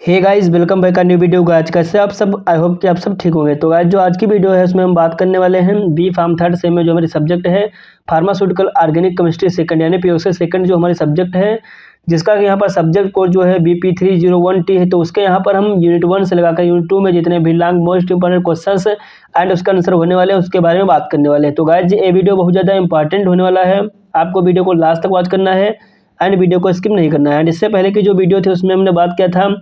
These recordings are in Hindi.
हे guys, welcome back new video. Guys कैसे आप सब? आई होप कि आप सब ठीक होंगे। तो गाइस जो आज की वीडियो है उसमें हम बात करने वाले हैं बी फार्म थर्ड सेम में जो हमारी सब्जेक्ट है फार्मास्यूटिकल ऑर्गेनिक केमिस्ट्री सेकंड यानी पीओसी सेकंड जो हमारी सब्जेक्ट है, जिसका यहाँ पर सब्जेक्ट कोड जो है BP301T है। तो उसके यहाँ पर हम यूनिट 1 से लगाकर यूनिट 2 में जितने भी long most important questions and उसका आंसर होने वाले हैं उसके बारे में बात करने वाले हैं। तो गाइस ये वीडियो बहुत ज़्यादा इंपॉर्टेंट होने वाला है, आपको वीडियो को लास्ट तक वॉच करना है एंड वीडियो को स्किप नहीं करना है। एंड इससे पहले की जो वीडियो थी उसमें हमने बात किया था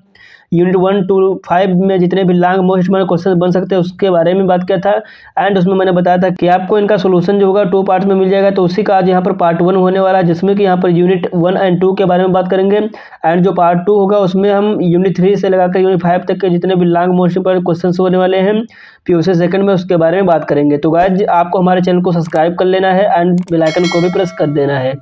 यूनिट 1 to 5 में जितने भी लॉन्ग मोस्ट इंपॉर्टेंट क्वेश्चन बन सकते हैं उसके बारे में बात किया था। एंड उसमें मैंने बताया था कि आपको इनका सोल्यूशन जो होगा 2 पार्ट्स में मिल जाएगा। तो उसी का आज यहाँ पर पार्ट 1 होने वाला है, जिसमें कि यहाँ पर यूनिट 1 एंड 2 के बारे में बात करेंगे। एंड जो पार्ट 2 होगा उसमें हम यूनिट 3 से लगाकर यूनिट 5 तक के जितने भी लॉन्ग मोस्ट इंपॉर्टेंट क्वेश्चन होने वाले हैं पीओसी सेकंड में उसके बारे में बात करेंगे। तो गाइस आपको हमारे चैनल को सब्सक्राइब कर लेना है एंड बेल आइकन को भी प्रेस कर देना है,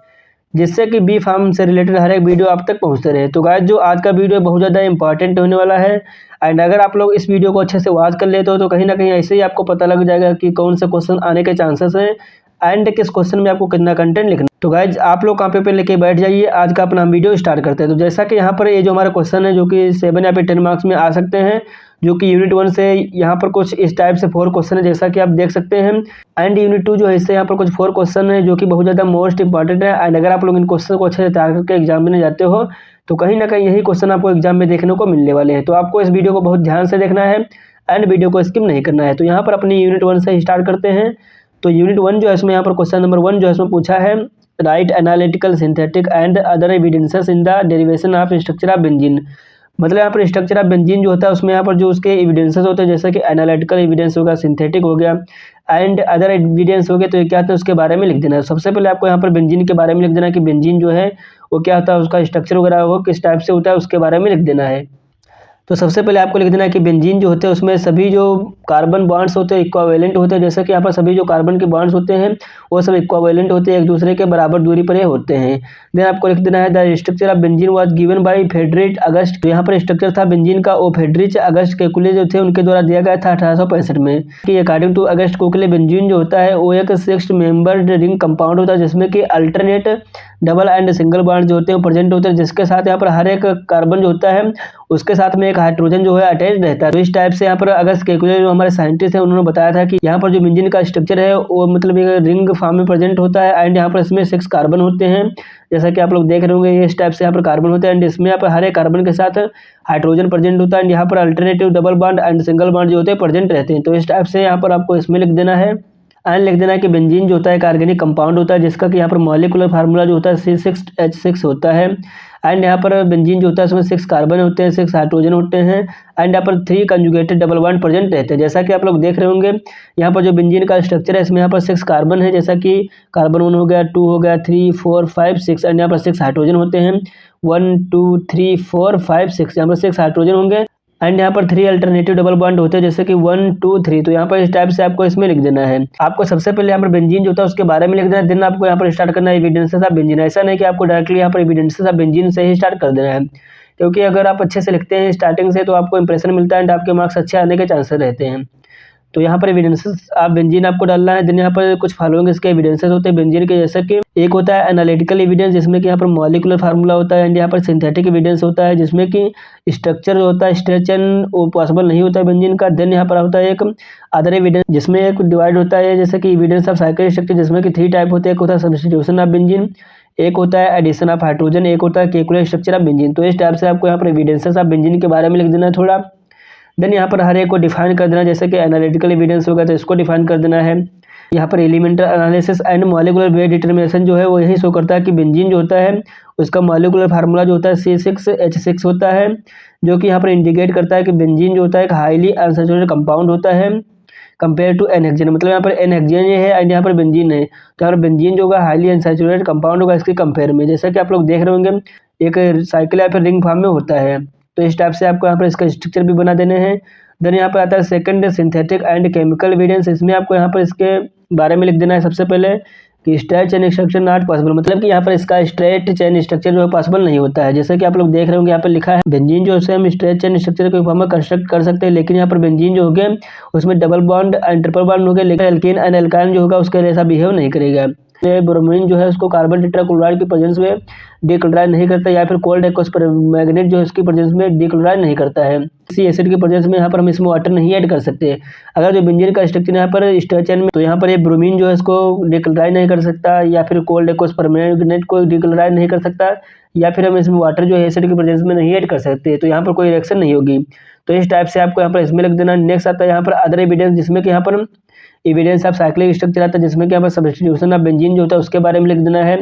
जिससे कि बी फार्म से रिलेटेड हर एक वीडियो आप तक पहुंचते रहे। तो गाइस जो आज का वीडियो बहुत ज़्यादा इंपॉर्टेंट होने वाला है। एंड अगर आप लोग इस वीडियो को अच्छे से वॉच कर लेते हो तो कहीं ना कहीं ऐसे ही आपको पता लग जाएगा कि कौन सा क्वेश्चन आने के चांसेस हैं एंड किस क्वेश्चन में आपको कितना कंटेंट लिखना। तो गाइज आप लोग कॉपी पे लेके बैठ जाइए, आज का अपना हम वीडियो स्टार्ट करते हैं। तो जैसा कि यहाँ पर ये जो हमारा क्वेश्चन है जो कि 7 या फिर 10 मार्क्स में आ सकते हैं, जो कि यूनिट 1 से यहाँ पर कुछ इस टाइप से 4 क्वेश्चन है जैसा कि आप देख सकते हैं। एंड यूनिट 2 जो है इससे यहाँ पर कुछ 4 क्वेश्चन है जो कि बहुत ज़्यादा मोस्ट इंपॉर्टेंट है। एंड अगर आप लोग इन क्वेश्चन को अच्छे से तैयार करके एग्जाम में जाते हो तो कहीं ना कहीं यही क्वेश्चन आपको एग्जाम में देखने को मिलने वाले हैं। तो आपको इस वीडियो को बहुत ध्यान से देखना है एंड वीडियो को स्किप नहीं करना है। तो यहाँ पर अपनी यूनिट 1 से स्टार्ट करते हैं। तो यूनिट 1 जो है इसमें यहाँ पर क्वेश्चन नंबर 1 जो है इसमें पूछा है right analytical synthetic and other evidences in the derivation of structure of benzene. मतलब यहाँ पर स्ट्रक्चर ऑफ बेंजीन जो होता है उसमें यहाँ पर जो उसके एविडेंसेस होते हैं जैसे कि एनालिटिकल एविडेंस होगा, सिंथेटिक हो गया एंड अदर एविडेंस हो गए। तो ये क्या होता है उसके बारे में लिख देना है। सबसे पहले आपको यहाँ पर बेंजीन के बारे में लिख देना है कि बेंजीन जो है वो क्या होता है, उसका स्ट्रक्चर वगैरह वो किस टाइप से होता है उसके बारे में लिख देना है। तो सबसे पहले आपको लिख देना है कि बेंजीन जो होते हैं उसमें सभी जो कार्बन बॉन्ड्स होते हैं इक्विवेलेंट होते हैं। जैसे कि यहाँ पर सभी जो कार्बन के बॉन्ड्स होते हैं वो सब इक्विवेलेंट होते हैं, एक दूसरे के बराबर दूरी पर ये होते हैं। देन आपको लिख देना है the structure of benzene was given by Friedrich August. तो यहाँ पर स्ट्रक्चर था बेंजीन का वो फ्रेडरिक अगस्ट केकुले जो थे उनके द्वारा दिया गया था 1865 में कि according to August Kekule benzene जो होता है वो एक 6 मेंबर्ड रिंग कंपाउंड होता है जिसमें कि alternate double and single bond जो होते हैं प्रेजेंट होते हैं, जिसके साथ यहाँ पर हर एक कार्बन जो होता है उसके साथ में एक हाइड्रोजन जो है अटैच रहता है। तो इस टाइप से यहाँ पर अगस्त केकुले जो हमारे साइंटिस्ट हैं उन्होंने बताया था कि यहाँ पर जो बेंजीन का स्ट्रक्चर है वो मतलब एक रिंग फॉर्म में प्रेजेंट होता है। एंड यहाँ पर इसमें 6 कार्बन होते हैं जैसा कि आप लोग देख रहे होंगे, ये इस टाइप से यहाँ पर कार्बन होते हैं। एंड इसमें यहाँ पर हर एक कार्बन के साथ हाइड्रोजन प्रेजेंट होता है एंड यहाँ पर alternative double bond and single bond जो होते हैं प्रेजेंट रहते हैं। तो इस टाइप से यहाँ पर आपको इसमें लिख देना है एंड लिख देना है कि बेंजीन जो होता है एक ऑर्गेनिक कंपाउंड होता है जिसका कि यहाँ पर मॉलिक्यूलर फार्मूला जो होता है C6H6 होता है। एंड यहाँ पर बेंजीन जो होता है उसमें 6 कार्बन होते हैं, 6 हाइड्रोजन होते हैं एंड यहाँ पर 3 कंजुगेटेड डबल बॉन्ड प्रेजेंट रहते हैं। जैसा कि आप लोग देख रहे होंगे यहाँ पर जो बेंजीन का स्ट्रक्चर है इसमें यहाँ पर 6 कार्बन है, जैसा कि कार्बन 1 हो गया, 2 हो गया, 3 4 5 6 एंड यहाँ पर 6 हाइड्रोजन होते हैं। 1 2 3 4 5 6 यहाँ पर 6 हाइड्रोजन होंगे एंड यहाँ पर 3 अल्टरनेटिव डबल बॉन्ड होते हैं जैसे कि 1 2 3। तो यहाँ पर इस टाइप से आपको इसमें लिख देना है। आपको सबसे पहले यहाँ पर बेंजीन जो होता है उसके बारे में लिख देना है। देन आपको यहाँ पर स्टार्ट करना है एविडेंसेस ऑफ बेंजीन। ऐसा नहीं कि आपको डायरेक्टली यहाँ पर एविडेंसेस ऑफ बेंजीन से ही स्टार्ट कर देना है, क्योंकि अगर आप अच्छे से लिखते हैं स्टार्टिंग से तो आपको इंप्रेशन मिलता है एंड आपके मार्क्स अच्छे आने के चांसेस रहते हैं। तो यहाँ पर एविडेंसेस आप बेंजीन आपको डालना है। देन यहाँ पर कुछ फॉलोइंग इसके एविडेंसेस होते हैं बेंजीन के, जैसे कि एक होता है एनालिटिकल एविडेंस जिसमें कि यहाँ पर मॉलिक्यूलर फार्मूला होता है एंड यहाँ पर सिंथेटिक एविडेंस होता है जिसमें कि स्ट्रक्चर जो होता है स्ट्रेच एंड वो पॉसिबल नहीं होता है बेंजीन का। देन यहाँ पर होता है एक अदर एविडेंस जिसमें एक डिवाइड होता है जैसे कि एविडेंस ऑफ साइक्लिक स्ट्रक्चर जिसमें कि 3 टाइप होते हैं। एक होता है सब्स्टिट्यूशन ऑफ बेंजीन, एक होता है एडिशन ऑफ हाइड्रोजन, एक होता है केकुलर स्ट्रक्चर ऑफ बेंजीन। तो इस टाइप से आपको यहाँ पर एविडेंसेस ऑफ बेंजीन के बारे में लिख देना है थोड़ा। देन यहाँ पर हर एक को डिफाइन कर देना, जैसे कि एनालिटिकल एविडेंस होगा तो इसको डिफाइन कर देना है। यहाँ पर elemental analysis and molecular weight determination जो है वो यही शो करता है कि बेंजीन जो होता है उसका मॉलिक्यूलर फार्मूला जो होता है C6H6 होता है, जो कि यहाँ पर इंडिकेट करता है कि बेंजीन जो होता है एक हाईली अनसैचुरेटेड कंपाउंड होता है कंपेयर टू एन हेक्सेन। मतलब यहाँ पर एन हेक्सेन ये है एंड यहाँ पर बेंजीन है, तो यहाँ पर बेंजीन जो होगा हाईली अनसैचुरेटेड कंपाउंड होगा इसके कंपेयर में। जैसा कि आप लोग देख रहे होंगे एक साइकिल या फिर रिंग फॉर्म में होता है। तो इस टाइप से आपको यहाँ पर इसका स्ट्रक्चर भी बना देने हैं। देन यहाँ पर आता है second synthetic and chemical evidence. इसमें आपको यहाँ पर इसके बारे में लिख देना है सबसे पहले कि straight chain structure not possible. मतलब कि यहाँ पर इसका स्ट्रेट चेन स्ट्रक्चर जो है पॉसिबल नहीं होता है। जैसे कि आप लोग देख रहे होंगे यहाँ पर लिखा है बेंजीन जो है हम स्ट्रेट चेन स्ट्रक्चर के फॉर्म में कंस्ट्रक्ट कर सकते हैं, लेकिन यहाँ पर बेंजीन जो हो गया उसमें double bond and triple bond हो गया, लेकिन एल्केन एंड एल्काइन जो होगा उसके जैसा बिहेव नहीं करेगा। ब्रोमीन जो है उसको कार्बन टेट्राक्लोराइड की प्रेजेंस में डीक्लोराइड नहीं करता, या फिर कोल्ड एक्वस मैग्नेट जो है उसकी प्रेजेंस में डीक्लोराइड नहीं करता है। किसी एसिड की प्रेजेंस में यहाँ पर हम इसमें वाटर नहीं ऐड कर सकते। अगर जो बेंजीन का स्ट्रक्चर यहाँ पर स्ट्रेच चेन में, तो यहाँ पर ये ब्रोमीन जो है इसको डीक्लोराइड नहीं कर सकता, या फिर कोल्ड एक्वस मैग्नेट को डीक्लोराइड नहीं कर सकता, या फिर हम इसमें वाटर जो है एसिड की प्रेजेंस में नहीं ऐड कर सकते, तो यहाँ पर कोई रिएक्शन नहीं होगी। तो इस टाइप से आपको यहाँ पर इसमें लिख देना। नेक्स्ट आता है यहाँ पर अदर एविडेंस, जिसमें कि यहाँ पर एविडेंस ऑफ साइक्लिक स्ट्रक्चर आता है, जिसमें कि यहाँ पर सब्स्टिट्यूशन ऑफ बेंजीन जो होता है उसके बारे में लिख देना है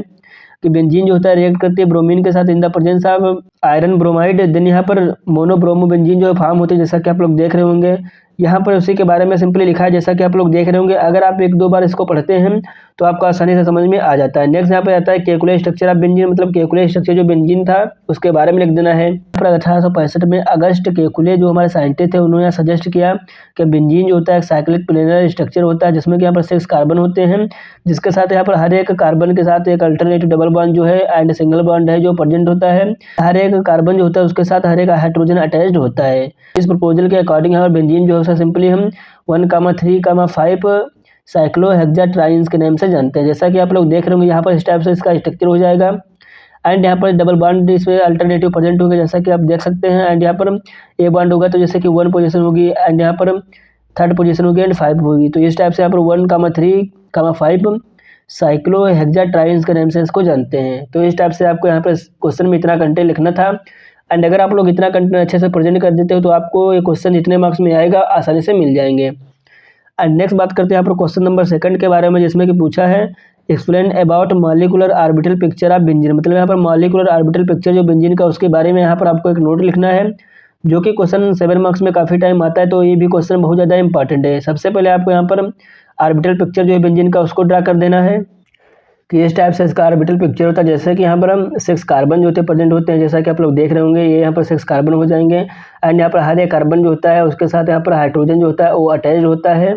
कि बेंजीन जो होता है रिएक्ट करती है ब्रोमीन के साथ in the presence of iron bromide, then यहाँ पर मोनोब्रोमो बेंजीन जो फॉर्म होती है, जैसा कि आप लोग देख रहे होंगे। यहाँ पर उसी के बारे में सिंपली लिखा है, जैसा कि आप लोग देख रहे होंगे। अगर आप एक दो बार इसको पढ़ते हैं तो आपको आसानी से समझ में आ जाता है। नेक्स्ट यहाँ पे आता है केकुले स्ट्रक्चर ऑफ बेंजीन, मतलब केकुले स्ट्रक्चर जो बेंजीन था उसके बारे में लिख देना है। 1865 में अगस्ट केकुले जो हमारे साइंटिस्ट थे उन्होंने सजेस्ट किया कि बेंजीन जो होता है एक साइक्लिक प्लेनर स्ट्रक्चर होता है, जिसमें कि यहाँ पर 6 कार्बन होते हैं, जिसके साथ यहाँ पर हर एक कार्बन के साथ एक अल्टरनेटिव डबल बॉन्ड जो है एंड सिंगल बॉन्ड है जो प्रेजेंट होता है। हर एक कार्बन जो होता है उसके साथ हर एक हाइड्रोजन अटैच्ड होता है। इस प्रपोजल के अकॉर्डिंग यहाँ पर बेंजीन जो है सिंपली हम 1,3,5 साइक्लोहेक्साट्राइन्स के नाम से जानते हैं। जैसा कि आप लोग देख रहे होंगे यहाँ पर इस टाइप से इसका स्ट्रक्चर हो जाएगा एंड यहाँ पर डबल बॉन्ड इसमें अल्टरनेटिव प्रेजेंट होंगे, जैसा कि आप देख सकते हैं। एंड यहाँ पर ए बॉन्ड होगा तो जैसे कि 1 पोजीशन होगी, एंड यहाँ पर 3rd पोजीशन होगी एंड 5 होगी। तो इस टाइप से यहाँ पर 1,3,5 साइक्लोहेक्साट्राइन्स के नाम से इसको जानते हैं। तो इस टाइप से आपको यहाँ पर क्वेश्चन में इतना कंटेंट लिखना था। एंड अगर आप लोग इतना कंटेंट अच्छे से प्रेजेंट कर देते हो तो आपको ये क्वेश्चन जितने मार्क्स में आएगा आसानी से मिल जाएंगे। एंड नेक्स्ट बात करते हैं यहाँ पर क्वेश्चन नंबर 2 के बारे में, जिसमें कि पूछा है explain about molecular orbital picture of benzene, मतलब यहाँ पर मॉलिक्यूलर ऑर्बिटल पिक्चर जो बेंजीन का उसके बारे में यहाँ पर आपको एक नोट लिखना है, जो कि क्वेश्चन 7 मार्क्स में काफ़ी टाइम आता है। तो ये भी क्वेश्चन बहुत ज़्यादा इंपॉर्टेंट है। सबसे पहले आपको यहाँ पर ऑर्बिटल पिक्चर जो है बेंजीन का उसको ड्रा कर देना है कि इस टाइप से इसका ऑर्बिटल पिक्चर होता है। जैसे कि यहाँ पर हम 6 कार्बन जो होते हैं प्रेजेंट होते हैं, जैसा कि आप लोग देख रहे होंगे। ये यहाँ पर 6 कार्बन हो जाएंगे एंड यहाँ पर हर एक कार्बन जो होता है उसके साथ यहाँ पर हाइड्रोजन जो होता है वो अटैच होता है।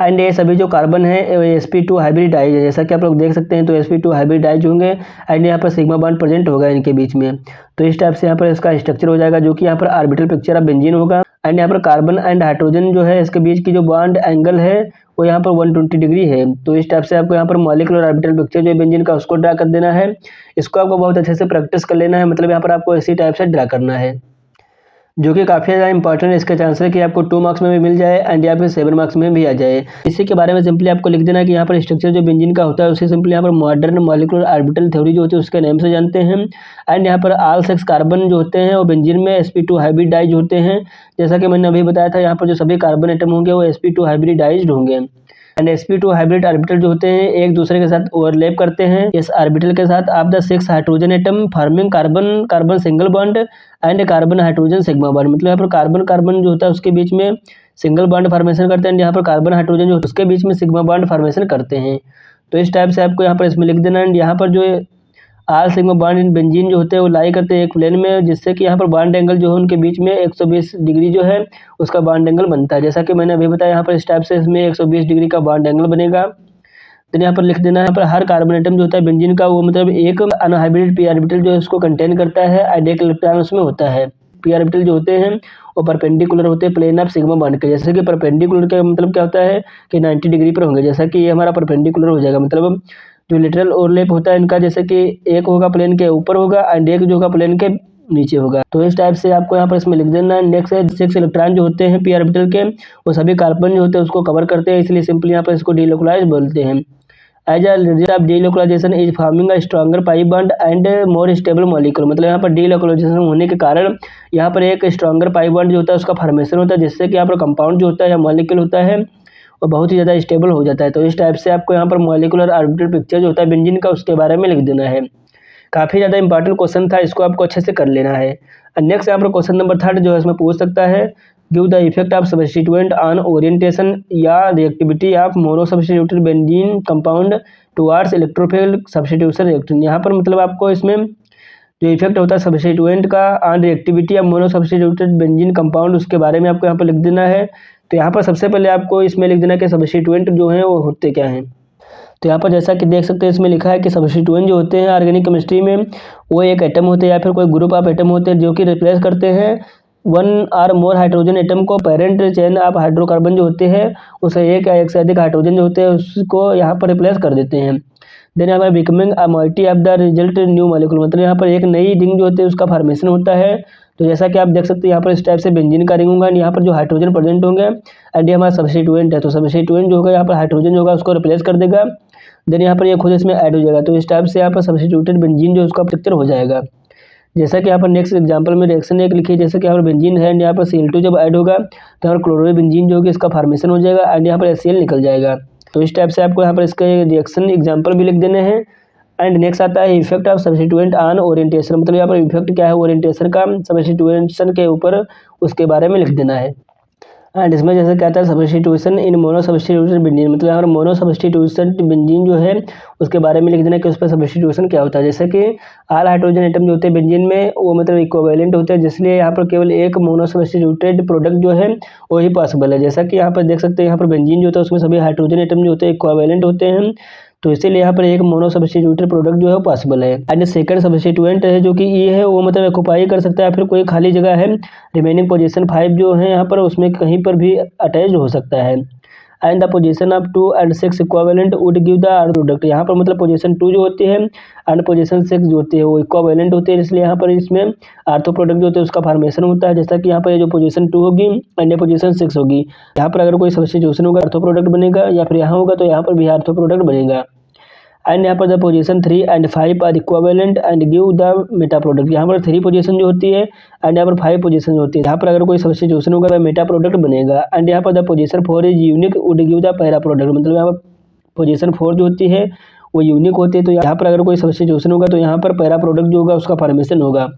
एंड ये सभी जो कार्बन है sp2 हाइब्रिडाइज है, जैसा कि आप लोग देख सकते हैं। तो sp2 हाइब्रिडाइज होंगे एंड यहाँ पर सिग्मा बॉन्ड प्रेजेंट होगा इनके बीच में। तो इस टाइप से यहाँ पर इसका स्ट्रक्चर हो जाएगा, जो कि यहाँ पर ऑर्बिटल पिक्चर ऑफ बेंजीन होगा। एंड यहाँ पर कार्बन एंड हाइड्रोजन जो है इसके बीच की जो बॉन्ड एंगल है वो यहाँ पर 120 डिग्री है। तो इस टाइप से आपको यहाँ पर मॉलिक्यूलर ऑर्बिटल पिक्चर जो है बेंजीन का उसको ड्रा कर देना है। इसको आपको बहुत अच्छे से प्रैक्टिस कर लेना है, मतलब यहाँ पर आपको इसी टाइप से ड्रा करना है, जो कि काफ़ी ज़्यादा इंपॉर्टेंट है। इसके चांस है कि आपको 2 मार्क्स में भी मिल जाए एंड या फिर 7 मार्क्स में भी आ जाए। इसी के बारे में सिंपली आपको लिख देना है कि यहाँ पर स्ट्रक्चर जो बेंजीन का होता है उसे सिंपली यहाँ पर मॉडर्न मॉलिक्यूलर ऑर्बिटल थ्योरी जो होती है उसके नाम से जानते हैं। एंड यहाँ पर ऑल 6 कार्बन जो होते हैं वो बेंजीन में sp2 हाइब्रिडाइज होते हैं। जैसा कि मैंने अभी बताया था, यहाँ पर जो सभी कार्बन एटम होंगे वो sp2 हाइब्रिडाइज्ड होंगे। एंड sp2 हाइब्रिड ऑर्बिटल जो होते हैं एक दूसरे के साथ ओवरलैप करते हैं इस ऑर्बिटल के साथ of the 6 hydrogen atom forming carbon carbon single bond and carbon hydrogen sigma bond, मतलब यहाँ पर कार्बन कार्बन जो होता है उसके बीच में सिंगल बॉन्ड फॉर्मेशन करते हैं, यहाँ पर कार्बन हाइड्रोजन जो उसके बीच में सिग्मा बॉन्ड फॉर्मेशन करते हैं। तो इस टाइप से आपको यहाँ पर इसमें लिख देना। एंड यहाँ पर जो all sigma bond in benzene जो होते हैं वो लाई करते हैं एक प्लेन में, जिससे कि यहाँ पर बॉन्ड एंगल जो है उनके बीच में 120 डिग्री जो है उसका बॉन्ड एंगल बनता है। जैसा कि मैंने अभी बताया, यहाँ पर इस टाइप से इसमें 120 डिग्री का बॉन्ड एंगल बनेगा। तो यहाँ पर लिख देना है, यहाँ पर हर कार्बन एटम जो होता है बेंजीन का वो मतलब एक अनहाइब्रिड पी ऑर्बिटल जो है उसको कंटेन करता है एंड एक इलेक्ट्रॉन उसमें होता है। पी ऑर्बिटल जो होते हैं वो परपेंडिकुलर होते हैं प्लेन ऑफ सिग्मा बॉन्ड के। जैसे कि परपेंडिकुलर का मतलब क्या होता है कि 90 डिग्री पर होंगे, जैसा कि ये हमारा परपेंडिकुलर हो जाएगा, मतलब जो लिटरल ओवरलैप होता है इनका, जैसे कि एक होगा प्लेन के ऊपर होगा एंड एक जो होगा प्लेन के नीचे होगा। तो इस टाइप से आपको यहाँ पर इसमें लिख देना है। नेक्स्ट है 6 इलेक्ट्रॉन जो होते हैं पी ऑर्बिटल के वो सभी कार्बन जो होते हैं उसको कवर करते हैं, इसलिए सिंपली यहाँ पर इसको डीलोकलाइज बोलते हैं। As a result of delocalisation is forming a stronger pi bond and more stable molecule, मतलब यहाँ पर डीलोकलाइजेशन होने के कारण यहाँ पर एक स्ट्रॉन्गर पाई बॉन्ड जो होता है उसका फॉर्मेशन होता है, जिससे कि यहाँ पर कंपाउंड जो होता है या मॉलिक्यूल होता है वो बहुत ही ज़्यादा स्टेबल हो जाता है। तो इस टाइप से आपको यहाँ पर मॉलिक्यूलर ऑर्बिटल पिक्चर जो होता है बेंजीन का उसके बारे में लिख देना है। काफ़ी ज़्यादा इंपॉर्टेंट क्वेश्चन था, इसको आपको अच्छे से कर लेना है। नेक्स्ट यहाँ पर क्वेश्चन नंबर 3 जो है इसमें पूछ सकता है give the effect of substituent on orientation या reactivity of mono substituted benzene compound towards electrophile substitution reaction. यहाँ पर मतलब आपको इसमें जो इफेक्ट होता है सब्स्टिट्यूएंट का on reactivity of mono substituted benzene compound उसके बारे में आपको यहाँ पर लिख देना है। तो यहाँ पर सबसे पहले आपको इसमें लिख देना कि सब्स्टिट्यूएंट जो हैं वो होते क्या हैं। तो यहाँ पर जैसा कि देख सकते हैं इसमें लिखा है कि सब्स्टिट्यूएंट जो होते हैं ऑर्गेनिक केमिस्ट्री में वो एक एटम होते हैं या फिर कोई ग्रुप ऑफ एटम होते हैं जो कि रिप्लेस करते हैं 1 और मोर हाइड्रोजन एटम को। पेरेंट चेन ऑफ हाइड्रोकार्बन जो होते हैं उसे एक या एक से अधिक हाइड्रोजन जो होते हैं उसको यहाँ पर रिप्लेस कर देते हैं। देन यहाँ पर becoming a multi of the result new molecule, मतलब यहाँ पर एक नई रिंग जो होती है उसका फॉर्मेशन होता है। तो जैसा कि आप देख सकते हैं यहाँ पर इस टाइप से बेंजीन का रिंग होगा, यहाँ पर जो हाइड्रोजन प्रेजेंट होंगे एंड ये हमारा सब्स्टिट्यूएंट है, तो सब्स्टिट्यूएंट जो होगा यहाँ पर हाइड्रोजन जो होगा उसको रिप्लेस कर देगा। देन यहाँ पर ये खुद इसमें ऐड हो जाएगा, तो इस टाइप से यहाँ पर सब्स्टिट्यूटेड बेंजीन जो उसका पिक्चर हो जाएगा। जैसा कि यहाँ पर नेक्स्ट एग्जांपल में रिएक्शन एक लिखी है, जैसे कि यहाँ पर बेंजीन है एंड यहाँ पर Cl2 जब ऐड होगा तो यहाँ पर क्लोरोबेंजीन जो होगी इसका फॉर्मेशन हो जाएगा एंड यहाँ पर HCl निकल जाएगा। तो इस टाइप से आपको यहाँ पर इसके रिएक्शन एग्जांपल भी लिख देने हैं। एंड नेक्स्ट आता है effect of substituent on orientation, मतलब यहाँ पर इफेक्ट क्या है ओरिएंटेशन का सब्स्टिट्यूएंशन के ऊपर, उसके बारे में लिख देना है। एंड इसमें जैसे कहता है सब्स्टिट्यूशन इन मोनो सब्स्टिट्यूटेड बेंजीन, मतलब यहाँ पर मोनो सब्स्टिट्यूशन बेंजीन जो है उसके बारे में लिख देना कि उस पर सब्स्टिट्यूशन क्या होता है। जैसे कि ऑल हाइड्रोजन एटम जो होते हैं बेंजीन में वो मतलब इक्विवेलेंट होते हैं, जिसलिए यहाँ पर केवल एक मोनो सब्स्टिट्यूटेड प्रोडक्ट जो है वही पॉसिबल है। जैसा कि यहाँ पर देख सकते हैं यहाँ पर बेंजीन जो होता है उसमें सभी हाइड्रोजन एटम जो होते हैं इक्विवेलेंट होते हैं, तो इसीलिए यहाँ पर एक मोनो सब्स्टिट्यूटेड प्रोडक्ट जो है वो पॉसिबल है। एंड सेकंड सब्स्टिट्यूएंट है जो कि ई है, वो मतलब ऑक्युपाई कर सकता है या फिर कोई खाली जगह है रिमेनिंग पोजीशन 5 जो है यहाँ पर उसमें कहीं पर भी अटैच हो सकता है। And the position of 2 and 6 equivalent would give the earth product, यहाँ पर मतलब पोजीशन 2 जो होती है एंड पोजीशन 6 जो होती है वो इक्विवेलेंट होती है, इसलिए यहाँ पर इसमें आर्थो प्रोडक्ट जो होते हैं उसका फॉर्मेशन होता है। जैसा कि यहाँ पर ये जो पोजीशन 2 होगी एंड ये पोजीशन 6 होगी, यहाँ पर अगर कोई सब्स्टिट्यूशन होगा आर्थो प्रोडक्ट बनेगा, या फिर यहाँ होगा तो यहाँ पर भी आर्थो प्रोडक्ट बनेगा। एंड यहाँ पर the position 3 and 5 are equivalent and give the meta product, यहाँ पर 3 पोजीशन जो होती है एंड यहाँ पर 5 पोजीशन जो होती है, यहाँ पर अगर कोई सब्स्टिट्यूशन होगा तो मेटा प्रोडक्ट बनेगा। एंड यहाँ पर the position 4 is unique would give the para product, मतलब यहाँ पर पोजीशन 4 जो होती है वो यूनिक होती है, तो यहाँ पर अगर कोई सब्स्टिट्यूशन होगा तो यहाँ पर पैरा प्रोडक्ट जो होगा उसका फॉर्मेशन होगा।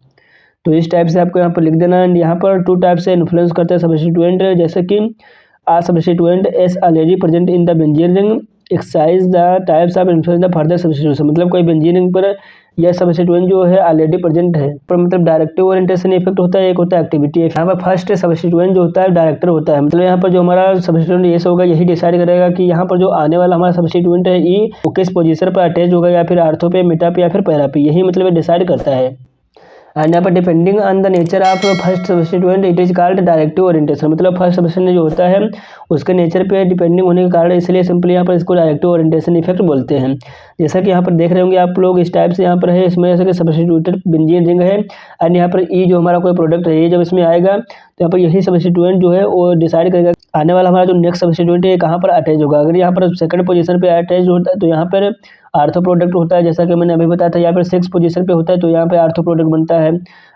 तो इस टाइप से आपको यहाँ पर लिख देना। एंड यहाँ पर 2 टाइप से इन्फ्लुएंस करते हैं सब्स्टिट्यूएंट, जैसे कि a substituent as already present in the benzene ring exercise the types of influence the further substitution, मतलब कोई बेंजीन रिंग पर यह सब्स्टिट्यूएंट जो है ऑलरेडी प्रेजेंट है पर मतलब डायरेक्टिव ओरिएंटेशन इफेक्ट होता है, एक होता है एक्टिविटी। यहाँ पर फर्स्ट सब्स्टिट्यूएंट जो होता है डायरेक्टर होता है, मतलब यहाँ पर जो हमारा सब्स्टिट्यूएंट ये होगा यही डिसाइड करेगा कि यहाँ पर जो आने वाला हमारा सब्स्टिट्यूएंट है ई वो किस पोजीशन पर अटैच होगा, या फिर आर्थो पे, मेटा पे या फिर पैरा पे, यही मतलब डिसाइड करता है। एंड यहाँ पर depending on the nature of first substituent it is called directive orientation, मतलब फर्स्ट सब्स्टिट्यूएंट जो होता है उसके नेचर पे डिपेंडिंग होने के कारण इसलिए सिंपली यहाँ पर इसको डायरेक्टिव ओरिएंटेशन इफेक्ट बोलते हैं। जैसा कि यहाँ पर देख रहे होंगे आप लोग इस टाइप से यहाँ पर है, इसमें जैसे कि सब्स्टिट्यूटेड बेंजीन रिंग है एंड यहाँ पर ई जो हमारा कोई प्रोडक्ट है ये जब इसमें आएगा तो यहाँ पर यही सब्स्टिट्यूएंट जो है वो डिसाइड करेगा आने वाला हमारा जो नेक्स्ट सब्स्टिट्यूएंट है कहाँ पर अटैच होगा। अगर यहाँ पर सेकंड पोजीशन पे अटैच होता है तो यहाँ पर आर्थो प्रोडक्ट होता है, जैसा कि मैंने अभी बताया था। या फिर 6 पोजीशन पे होता है तो यहाँ पे आर्थो प्रोडक्ट बनता है।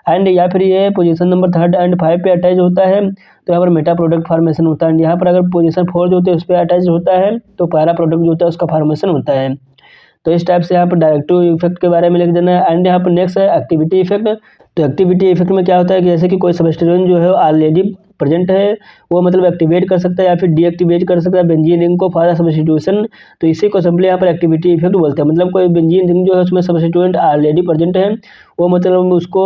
एंड या फिर ये पोजीशन नंबर 3 एंड 5 पे अटैच होता है तो यहाँ पर मेटा प्रोडक्ट फॉर्मेशन होता है। एंड यहाँ पर अगर पोजीशन 4 जो होती है उस पर अटैच होता है तो पैरा प्रोडक्ट जो होता है उसका फॉर्मेशन होता है। तो इस टाइप से यहाँ पर डायरेक्टिव इफेक्ट के बारे में लिख देना है। एंड यहाँ पर नेक्स्ट है एक्टिविटी इफेक्ट। तो एक्टिविटी इफेक्ट में क्या होता है कि जैसे कि कोई सब्स्टिट्यूएंट जो है ऑलरेडी प्रेजेंट है वो मतलब एक्टिवेट कर सकता है या फिर डीएक्टिवेट कर सकता है बेंजीन रिंग को फॉर सब्स्टिट्यूशन, तो इसी को सिंपली यहाँ पर एक्टिविटी इफेक्ट बोलते हैं। मतलब कोई बेंजीन रिंग जो है उसमें सब्स्टिट्यूएंट ऑलरेडी प्रेजेंट है वो मतलब उसको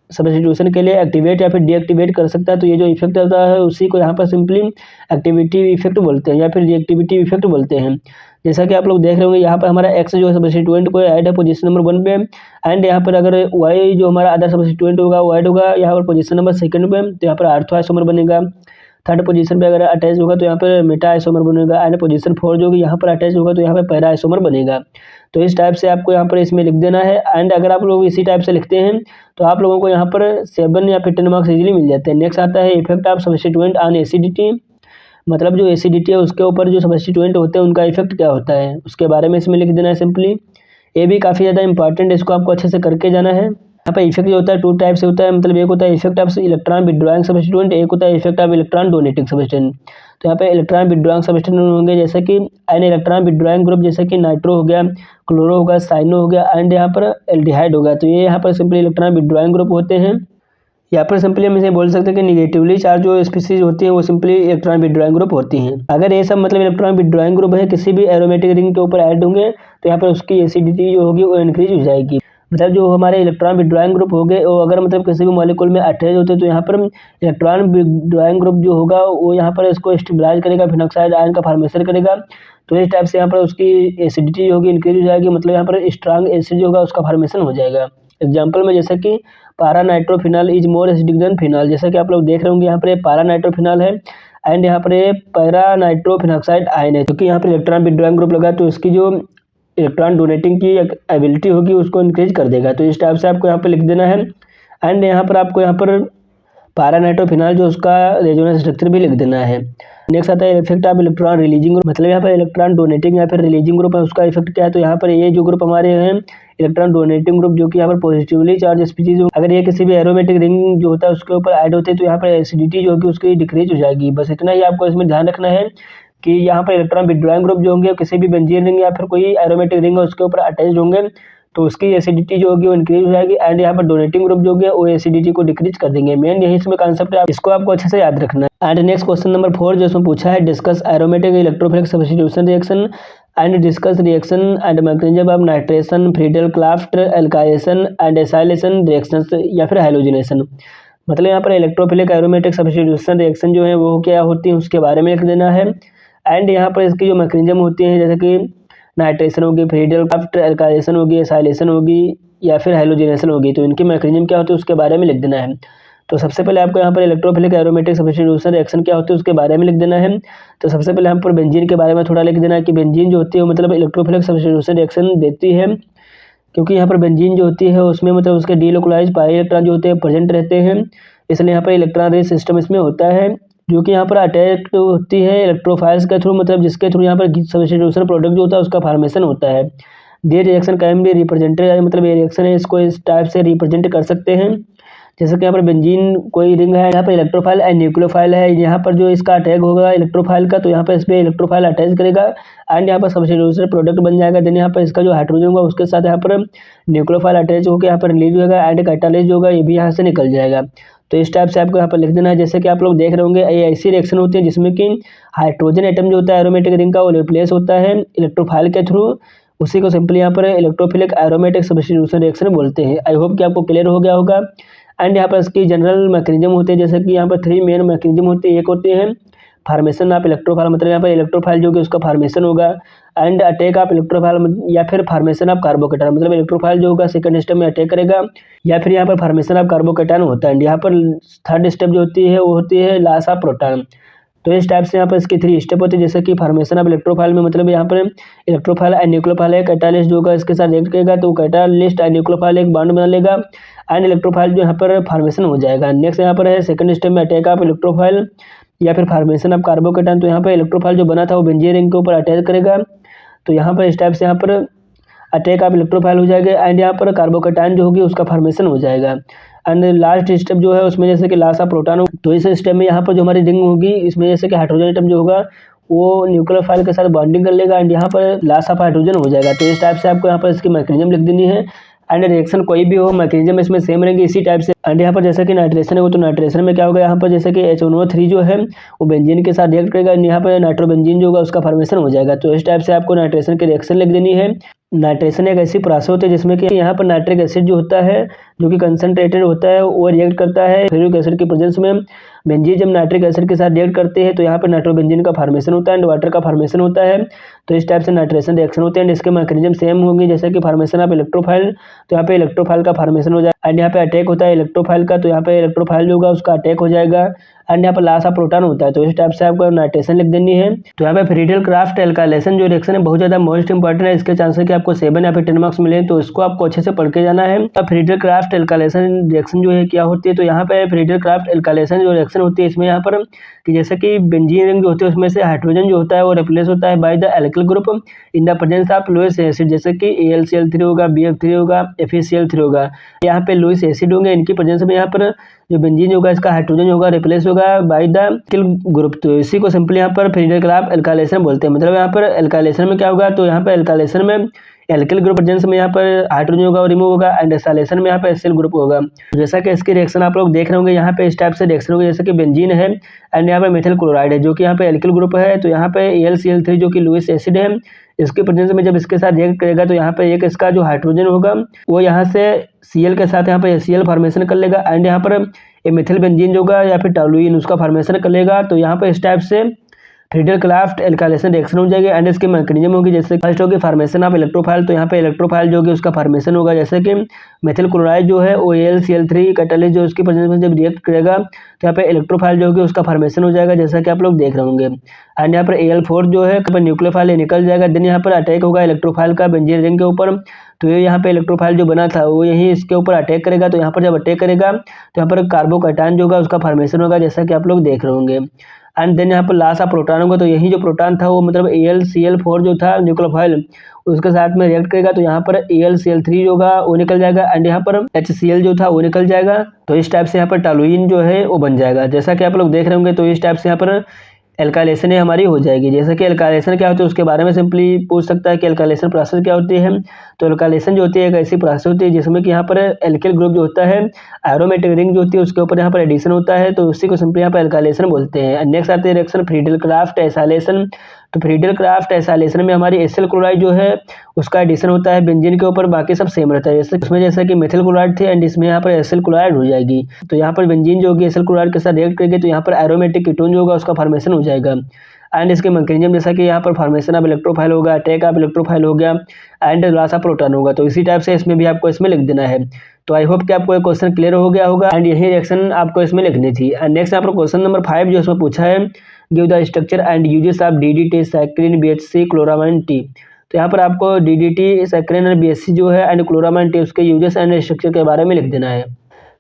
सब्स्टिट्यूशन के लिए एक्टिवेट या फिर डीएक्टिवेट कर सकता है, तो ये जो इफेक्ट होता है उसी को यहाँ पर सिंपली एक्टिविटी इफेक्ट बोलते हैं या फिर रिएक्टिविटी इफेक्ट बोलते हैं। जैसा कि आप लोग देख रहे होंगे यहाँ पर हमारा एक्स जो है सब्स्टिट्यूएंट को ऐड है पोजीशन नंबर 1 पे, एंड यहाँ पर अगर वाई जो हमारा अदर सब्स्टिट्यूएंट होगा वो ऐड होगा यहाँ पर पोजीशन नंबर 2 पे, तो यहाँ पर आर्थो आइसोमर बनेगा। थर्ड पोजीशन पे अगर अटैच होगा तो यहाँ पर मेटा आइसोमर बनेगा। एंड पोजीशन 4 जो कि यहाँ पर अटैच होगा तो यहाँ पर पैरा आइसोमर बनेगा। तो इस टाइप से आपको यहाँ पर इसमें लिख देना है। एंड अगर आप लोग इसी टाइप से लिखते हैं तो आप लोगों को यहाँ पर 7 या फिर 10 मार्क्स इजीली मिल जाते हैं। नेक्स्ट आता है effect of substituent on acidity, मतलब जो एसिडिटी है उसके ऊपर जो सब्स्टिट्यूएंट होते हैं उनका इफेक्ट क्या होता है उसके बारे में इसमें लिख देना है सिंपली। ये भी काफ़ी ज़्यादा इंपॉर्टेंट है, इसको आपको अच्छे से करके जाना है। यहाँ पर इफेक्ट जो होता है 2 टाइप से होता है, मतलब एक होता है effect of electron withdrawing substituent, एक होता है effect of electron donating substituent. तो यहाँ पे इलेक्ट्रॉन विड्रॉइंग सब्स्टिट्यूएंट होंगे जैसे कि एन इलेक्ट्रॉन विड्रॉइंग ग्रुप, जैसे कि नाइट्रो हो गया, क्लोरो होगा, साइनो हो गया, एंड यहाँ पर एल्डिहाइड होगा। तो ये यहाँ पर सिंपली इलेक्ट्रॉन विड्रॉइंग ग्रुप होते हैं। यहाँ पर सिंपली हम इसे बोल सकते हैं कि निगेटिवली चार्ज जो स्पीसीज होती है वो सिंपली इलेक्ट्रॉन विड्रॉइंग ग्रुप होती हैं। अगर ये सब मतलब इलेक्ट्रॉन विड्रॉइंग ग्रुप है किसी भी एरोमेटिक रिंग के ऊपर ऐड होंगे तो यहाँ पर उसकी एसिडिटी जो होगी वो इंक्रीज हो जाएगी। मतलब जो हमारे इलेक्ट्रॉन विड्रॉइंग ग्रुप हो गए वो अगर मतलब किसी भी मॉलिक्यूल में अटैच होते हैं तो यहाँ पर इलेक्ट्रॉन विड्रॉइंग ग्रुप जो होगा वो यहाँ पर इसको स्टेबलाइज करेगा, फिनॉक्साइड आयन का फॉर्मेशन करेगा। तो इस टाइप से यहाँ पर उसकी एसिडिटी होगी इंक्रीज हो जाएगी, मतलब यहाँ पर स्ट्रॉन्ग एसिड जो होगा उसका फॉर्मेशन हो जाएगा। एग्जाम्पल में जैसे कि पारा nitrophenol is more acidic then phenol, जैसा कि आप लोग देख रहे होंगे यहाँ पर पारा नाइट्रोफिनॉल है एंड यहाँ पर पैरा नाइट्रोफिनॉक्साइड आयन है, क्योंकि यहाँ पर इलेक्ट्रॉन विड्रॉइंग ग्रुप लगा तो इसकी जो इलेक्ट्रॉन डोनेटिंग की एबिलिटी होगी उसको इंक्रीज कर देगा। तो इस टाइप से आपको यहाँ पर लिख देना है। एंड यहाँ पर आपको यहाँ पर पारा नाइट्रोफिनॉल जो उसका रेजोनेंस स्ट्रक्चर भी लिख देना है। नेक्स्ट आता है effect of electron releasing group, मतलब यहाँ पर इलेक्ट्रॉन डोनेटिंग या फिर रिलीजिंग ग्रुप है उसका इफेक्ट क्या है। तो यहाँ पर ये जो ग्रुप हमारे हैं इलेक्ट्रॉन डोनेटिंग ग्रुप जो कि यहाँ पर पॉजिटिवली चार्ज स्पीशीज, अगर ये किसी भी एरोमेटिक रिंग जो होता है उसके ऊपर ऐड होते हैं तो यहाँ पर एसिडिटी जो होगी उसकी डिक्रीज हो जाएगी। बस इतना ही आपको इसमें ध्यान रखना है कि यहाँ पर इलेक्ट्रॉन विड्रॉइंग ग्रुप जो होंगे किसी भी बेंजीन रिंग या फिर कोई एरोमेटिक रिंग है उसके ऊपर अटैच होंगे तो उसकी एसिडिटी जो होगी वो इंक्रीज हो जाएगी। एंड यहाँ पर डोनेटिंग ग्रुप जो होंगे वो एसिडिटी को डिक्रीज कर देंगे। मेन यही इसमें कॉन्सेप्ट है, इसको आपको अच्छे से याद रखना है। एंड नेक्स्ट क्वेश्चन नंबर 4 जो इसमें पूछा है, discuss aromatic electrophilic substitution reaction and discuss reaction and mechanism of nitration, Friedel craft, alkylation and acylation reactions या फिर हाइलोजिनेशन। मतलब यहाँ पर इलेक्ट्रोफिलिक एरोमेटिक सब्स्टिट्यूशन रिएक्शन जो है वो क्या होती है उसके बारे में लिख देना है। एंड यहाँ पर इसकी जो मैकेनिज्म होती है जैसे कि नाइट्रेशन होगी, फ्रीडल क्राफ्ट, एल्काइलेशन होगी, एसाइलेशन होगी या फिर हाइलोजिनेशन होगी, तो इनकी मैकेनिज्म क्या होती है उसके बारे में लिख देना है। तो सबसे पहले आपको यहाँ पर इलेक्ट्रोफिलिक एरोमेटिक सब्स्टिट्यूशन रिएक्शन क्या होती है उसके बारे में लिख देना है। तो सबसे पहले यहाँ पर बेंजीन के बारे में थोड़ा लिख देना है कि बेंजीन जो होती है मतलब इलेक्ट्रोफिलिक सब्स्टिट्यूशन रिएक्शन देती है, क्योंकि यहाँ पर बेंजीन जो होती है उसमें मतलब उसके डीलोकलाइज्ड पाई इलेक्ट्रॉन जो होते हैं प्रेजेंट रहते हैं, इसलिए यहाँ पर इलेक्ट्रॉन रिच सिस्टम इसमें होता है जो कि यहाँ पर अटैच होती है इलेक्ट्रोफाइल्स के थ्रू, मतलब जिसके थ्रू यहाँ पर सब्स्टिट्यूशन प्रोडक्ट जो होता है उसका फॉर्मेशन होता है। दे रिएक्शन कैन बी रिप्रेजेंटेड, मतलब ये रिएक्शन है इसको इस टाइप से रिप्रेजेंट कर सकते हैं। जैसे कि यहाँ पर बेंजीन कोई रिंग है, यहाँ पर इलेक्ट्रोफाइल एंड न्यूक्लियोफाइल है, यहाँ पर जो इसका अटैक होगा इलेक्ट्रोफाइल का तो यहाँ पर इस पर इलेक्ट्रोफाइल अटैच करेगा एंड यहाँ पर सब्स्टिट्यूशन प्रोडक्ट बन जाएगा। देन यहाँ पर इसका जो हाइड्रोजन होगा उसके साथ यहाँ पर न्यूक्लियोफाइल अटैच होकर यहाँ पर रिलीज होगा एंड कैटालिस्ट होगा ये भी यहाँ से निकल जाएगा। तो इस टाइप से आपको यहाँ पर लिख देना है। जैसे कि आप लोग देख रहे होंगे ये ऐसी रिएक्शन होती है जिसमें कि हाइड्रोजन एटम जो होता है एरोमेटिक रिंग का वो रिप्लेस होता है इलेक्ट्रोफाइल के थ्रू, उसी को सिंपली यहाँ पर इलेक्ट्रोफिलिक एरोमेटिक सब्स्टिट्यूशन रिएक्शन बोलते हैं। आई होप कि आपको क्लियर हो गया होगा। एंड यहाँ पर इसकी जनरल मैकेनिज्म होते हैं, जैसे कि यहाँ पर 3 मेन मैकेनिज्म होते हैं। एक होते हैं फार्मेशन ऑफ इलेक्ट्रोफाइल, मतलब यहाँ पर इलेक्ट्रोफाइल जो कि उसका फार्मेशन होगा, एंड अटैक ऑफ इलेक्ट्रोफाइल या फिर फार्मेशन ऑफ कार्बोकेटायन, मतलब इलेक्ट्रोफाइल जो होगा सेकंड स्टेप में अटैक करेगा या फिर यहाँ पर फार्मेशन ऑफ कार्बोकेटायन होता है। एंड यहाँ पर थर्ड स्टेप जो होती है वो होती है लॉस ऑफ प्रोटॉन। तो इस टाइप से यहाँ पर इसकी 3 स्टेप होती है, जैसे कि फार्मेशन ऑफ इलेक्ट्रोफाइल में मतलब यहाँ पर इलेक्ट्रोफाइल एंड न्यूक्लियोफाइल है, कैटालिस्ट जो होगा इसके साथ रिएक्ट करेगा तो कैटालिस्ट एंड न्यूक्लियोफाइल एक बॉन्ड बना लेगा एंड इलेक्ट्रोफाइल जो यहाँ पर फार्मेशन हो जाएगा। नेक्स्ट यहाँ पर है सेकंड स्टेप में अटैक ऑफ इलेक्ट्रोफाइल या फिर फार्मेशन ऑफ कार्बोकेटायन, तो यहाँ पर इलेक्ट्रोफाइल जो बना था वो बेंजीन रिंग के ऊपर अटैच करेगा तो यहाँ पर इस टाइप से यहाँ पर अटैक ऑफ इलेक्ट्रोफाइल हो जाएगा एंड यहाँ पर कार्बोकेटायन जो होगी उसका फार्मेशन हो जाएगा। एंड लास्ट स्टेप जो है उसमें जैसे कि लॉस ऑफ प्रोटॉन, तो इस स्टेप में यहाँ पर जो हमारी रिंग होगी इसमें जैसे कि हाइड्रोजन एटम जो होगा वो न्यूक्लियोफाइल के साथ बॉन्डिंग कर लेगा एंड यहाँ पर लॉस ऑफ हाइड्रोजन हो जाएगा। तो इस टाइप से आपको यहाँ पर इसकी मैकेनिज्म लिख देनी है। एंड रिएक्शन कोई भी हो मैकेनिज्म इसमें सेम रहेंगे इसी टाइप से। एंड यहाँ पर जैसे कि नाइट्रेशन है वो, तो नाइट्रेशन में क्या होगा यहाँ पर जैसे कि HNO3 जो है वो बेंजीन के साथ रिएक्ट करेगा, यहाँ पर नाइट्रोबेंजीन जो होगा उसका फॉर्मेशन हो जाएगा। तो इस टाइप से आपको नाइट्रेशन की रिएक्शन लिख देनी है। नाइट्रेशन एक ऐसी प्रोसेस होती है जिसमें कि यहाँ पर नाइट्रिक एसिड जो होता है जो कि कंसनट्रेटेड होता है वो रिएक्ट करता है फ्लोरिक एसिड की प्रेजेंस में। बेंजीन जब नाइट्रिक एसिड के साथ रिएक्ट करते हैं तो यहाँ पर नाइट्रोबेंजीन का फॉर्मेशन होता है एंड वाटर का फॉर्मेशन होता है। तो इस टाइप से नाइट्रेशन रिएक्शन होते हैं एंड इसके मैकेनिज्म सेम होंगे, जैसे कि फॉर्मेशन ऑफ इलेक्ट्रोफाइल तो यहाँ पे इलेक्ट्रोफाइल का फॉर्मेशन हो जाएगा एंड यहाँ पे अटैक होता है इलेक्ट्रोफाइल का, तो यहाँ पे इलेक्ट्रोफाइल जो होगा उसका अटैक हो जाएगा एंड यहाँ पर लॉस ऑफ प्रोटॉन होता है। तो इस टाइप से आपको नाइट्रेशन लिख देनी है। तो यहाँ पे फ्रीडल क्राफ्ट एल्काइलेशन जो रिएक्शन है बहुत ज़्यादा मोस्ट इंपॉर्टेंट है, इसके चांसेस कि आपको 7 या फिर 10 मार्क्स मिले, तो इसको आपको अच्छे से पढ़ के जाना है। अब फ्रीडल क्राफ्ट एल्काइलेशन रिएक्शन जो है क्या होती है, तो यहाँ पे फ्रीडल क्राफ्ट एल्काइलेशन जो रिएक्शन होती है इसमें यहाँ पर कि जैसे कि बेंजीन रिंग जो होती है उसमें से हाइड्रोजन जो होता है वो रिप्लेस होता है by the alkyl group in the presence of Lewis acid, जैसे कि AlCl3 होगा, BF3 होगा, FeCl3 होगा, यहाँ पे लुईस एसिड होंगे, इनकी प्रेजेंस में यहाँ पर जो बेंजीन होगा इसका हाइड्रोजन होगा रिप्लेस होगा बाय द एल्किल ग्रुप। तो इसी को सिंपली यहाँ पर फ्रीडल क्राफ्ट एल्काइलेशन बोलते हैं। मतलब यहाँ पर एल्काइलेशन में क्या होगा, तो यहाँ पर एल्काइलेशन में एल्किल ग्रुप प्रेजेंस में यहाँ पर हाइड्रोजन होगा और रिमूव होगा एंड एसाइलेशन में यहाँ पर HCl ग्रुप होगा। जैसा कि इसकी रिएक्शन आप लोग देख रहे होंगे यहाँ पे इस टाइप से रिएक्शन होगी, जैसे कि बेंजीन है एंड यहाँ पे मेथिल क्लोराइड है जो कि यहाँ पे एल्किल ग्रुप है, तो यहाँ पे AlCl3 जो कि लुईस एसिड है इसके प्रेजेंस में जब इसके साथ रिएक्ट करेगा तो यहाँ पे एक इसका जो हाइड्रोजन होगा वो यहाँ से Cl के साथ यहाँ पे HCl फॉर्मेशन कर लेगा एंड यहाँ पर ये मेथिल बेंजीन जो होगा या फिर टॉलुइन उसका फॉर्मेशन कर लेगा। तो यहाँ पे इस टाइप से फ्रीडल क्राफ्ट एल्काइलेशन रिएक्शन हो जाएगी एंड इसके मैकेनिज्म होगी। जैसे फर्स्ट होगी फार्मेशन ऑफ इलेक्ट्रोफाइल, तो यहाँ पे इलेक्ट्रोफाइल जो होगी उसका फार्मेशन होगा, जैसे कि मेथिल क्लोराइड जो है OAlCl3 कैटालिस्ट जो उसकी प्रेजेंस में जब रिएक्ट करेगा तो यहाँ पे इलेक्ट्रोफाइल जो होगी उसका फार्मेशन हो जाएगा, जैसा कि आप लोग देख रहे होंगे। एंड यहाँ पर Al4 जो है न्यूक्लियोफाइल निकल जाएगा, देन यहाँ पर अटैक होगा इलेक्ट्रोफाइल का बेंजीन रिंग के ऊपर। तो ये यहाँ पे इलेक्ट्रोफाइल जो बना था वो यही इसके ऊपर अटैक करेगा, तो यहाँ पर जब अटैक करेगा तो यहाँ पर कार्बोकैटायन जो होगा उसका फॉर्मेशन होगा, जैसा कि आप लोग देख रहे होंगे। एंड देन यहाँ पर लास्ट ऑफ प्रोटॉन होगा, तो यही जो प्रोटॉन था वो मतलब AlCl4 जो था न्यूक्लियोफाइल उसके साथ में रिएक्ट करेगा, तो यहाँ पर AlCl3 जो होगा वो निकल जाएगा एंड यहाँ पर HCl जो था वो निकल जाएगा। तो इस टाइप से यहाँ पर टॉलुइन जो है वो बन जाएगा, जैसा कि आप लोग देख रहे होंगे। तो इस टाइप से यहाँ पर एल्काइलेशन हमारी हो जाएगी। जैसे कि एल्काइलेशन क्या होती है उसके बारे में सिंपली पूछ सकता है कि एल्काइलेशन प्रोसेस क्या होती है। तो एल्काइलेशन जो होती है एक ऐसी प्रोसेस होती है जिसमें कि यहाँ पर एल्किल ग्रुप जो होता है एरोमेटिक रिंग जो होती है उसके ऊपर यहाँ पर एडिशन होता है, तो उसी को सिंपली यहाँ पर एल्काइलेशन बोलते हैं। नेक्स्ट आती है रिएक्शन फ्रीडल क्राफ्ट एसाइलेशन। तो फ्रीडल क्राफ्ट एसाइलेशन में हमारी एसिल क्लोराइड जो है उसका एडिशन होता है बेंजीन के ऊपर, बाकी सब सेम रहता है। जैसे उसमें जैसा कि मेथिल क्लोराइड थी एंड इसमें यहाँ पर एसिल क्लोराइड हो जाएगी, तो यहाँ पर बेंजीन जो होगी एसिल क्लोराइड के साथ रिएक्ट करेगी, तो यहाँ पर एरोमेटिक कीटोन जो होगा उसका फॉर्मेशन हो जाएगा। एंड इसके मैकेनिज्म जैसा कि यहाँ पर फॉर्मेशन ऑफ इलेक्ट्रोफाइल होगा, अटैक ऑफ इलेक्ट्रोफाइल हो गया एंड लॉस ऑफ प्रोटॉन होगा, तो इसी टाइप से इसमें भी आपको इसमें लिख देना है। तो आई होप कि आपको ये क्वेश्चन क्लियर हो गया होगा एंड यही रिएक्शन आपको इसमें लिखनी थी। एंड नेक्स्ट यहाँ पर क्वेश्चन नंबर 5 जो इसमें पूछा है, give the structure and uses of DDT cyclin BHC chloramine T. तो यहाँ पर आपको DDT साइक्लिन और BHC जो है एंड क्लोरामाइन टी उसके यूजेस एंड स्ट्रक्चर के बारे में लिख देना है।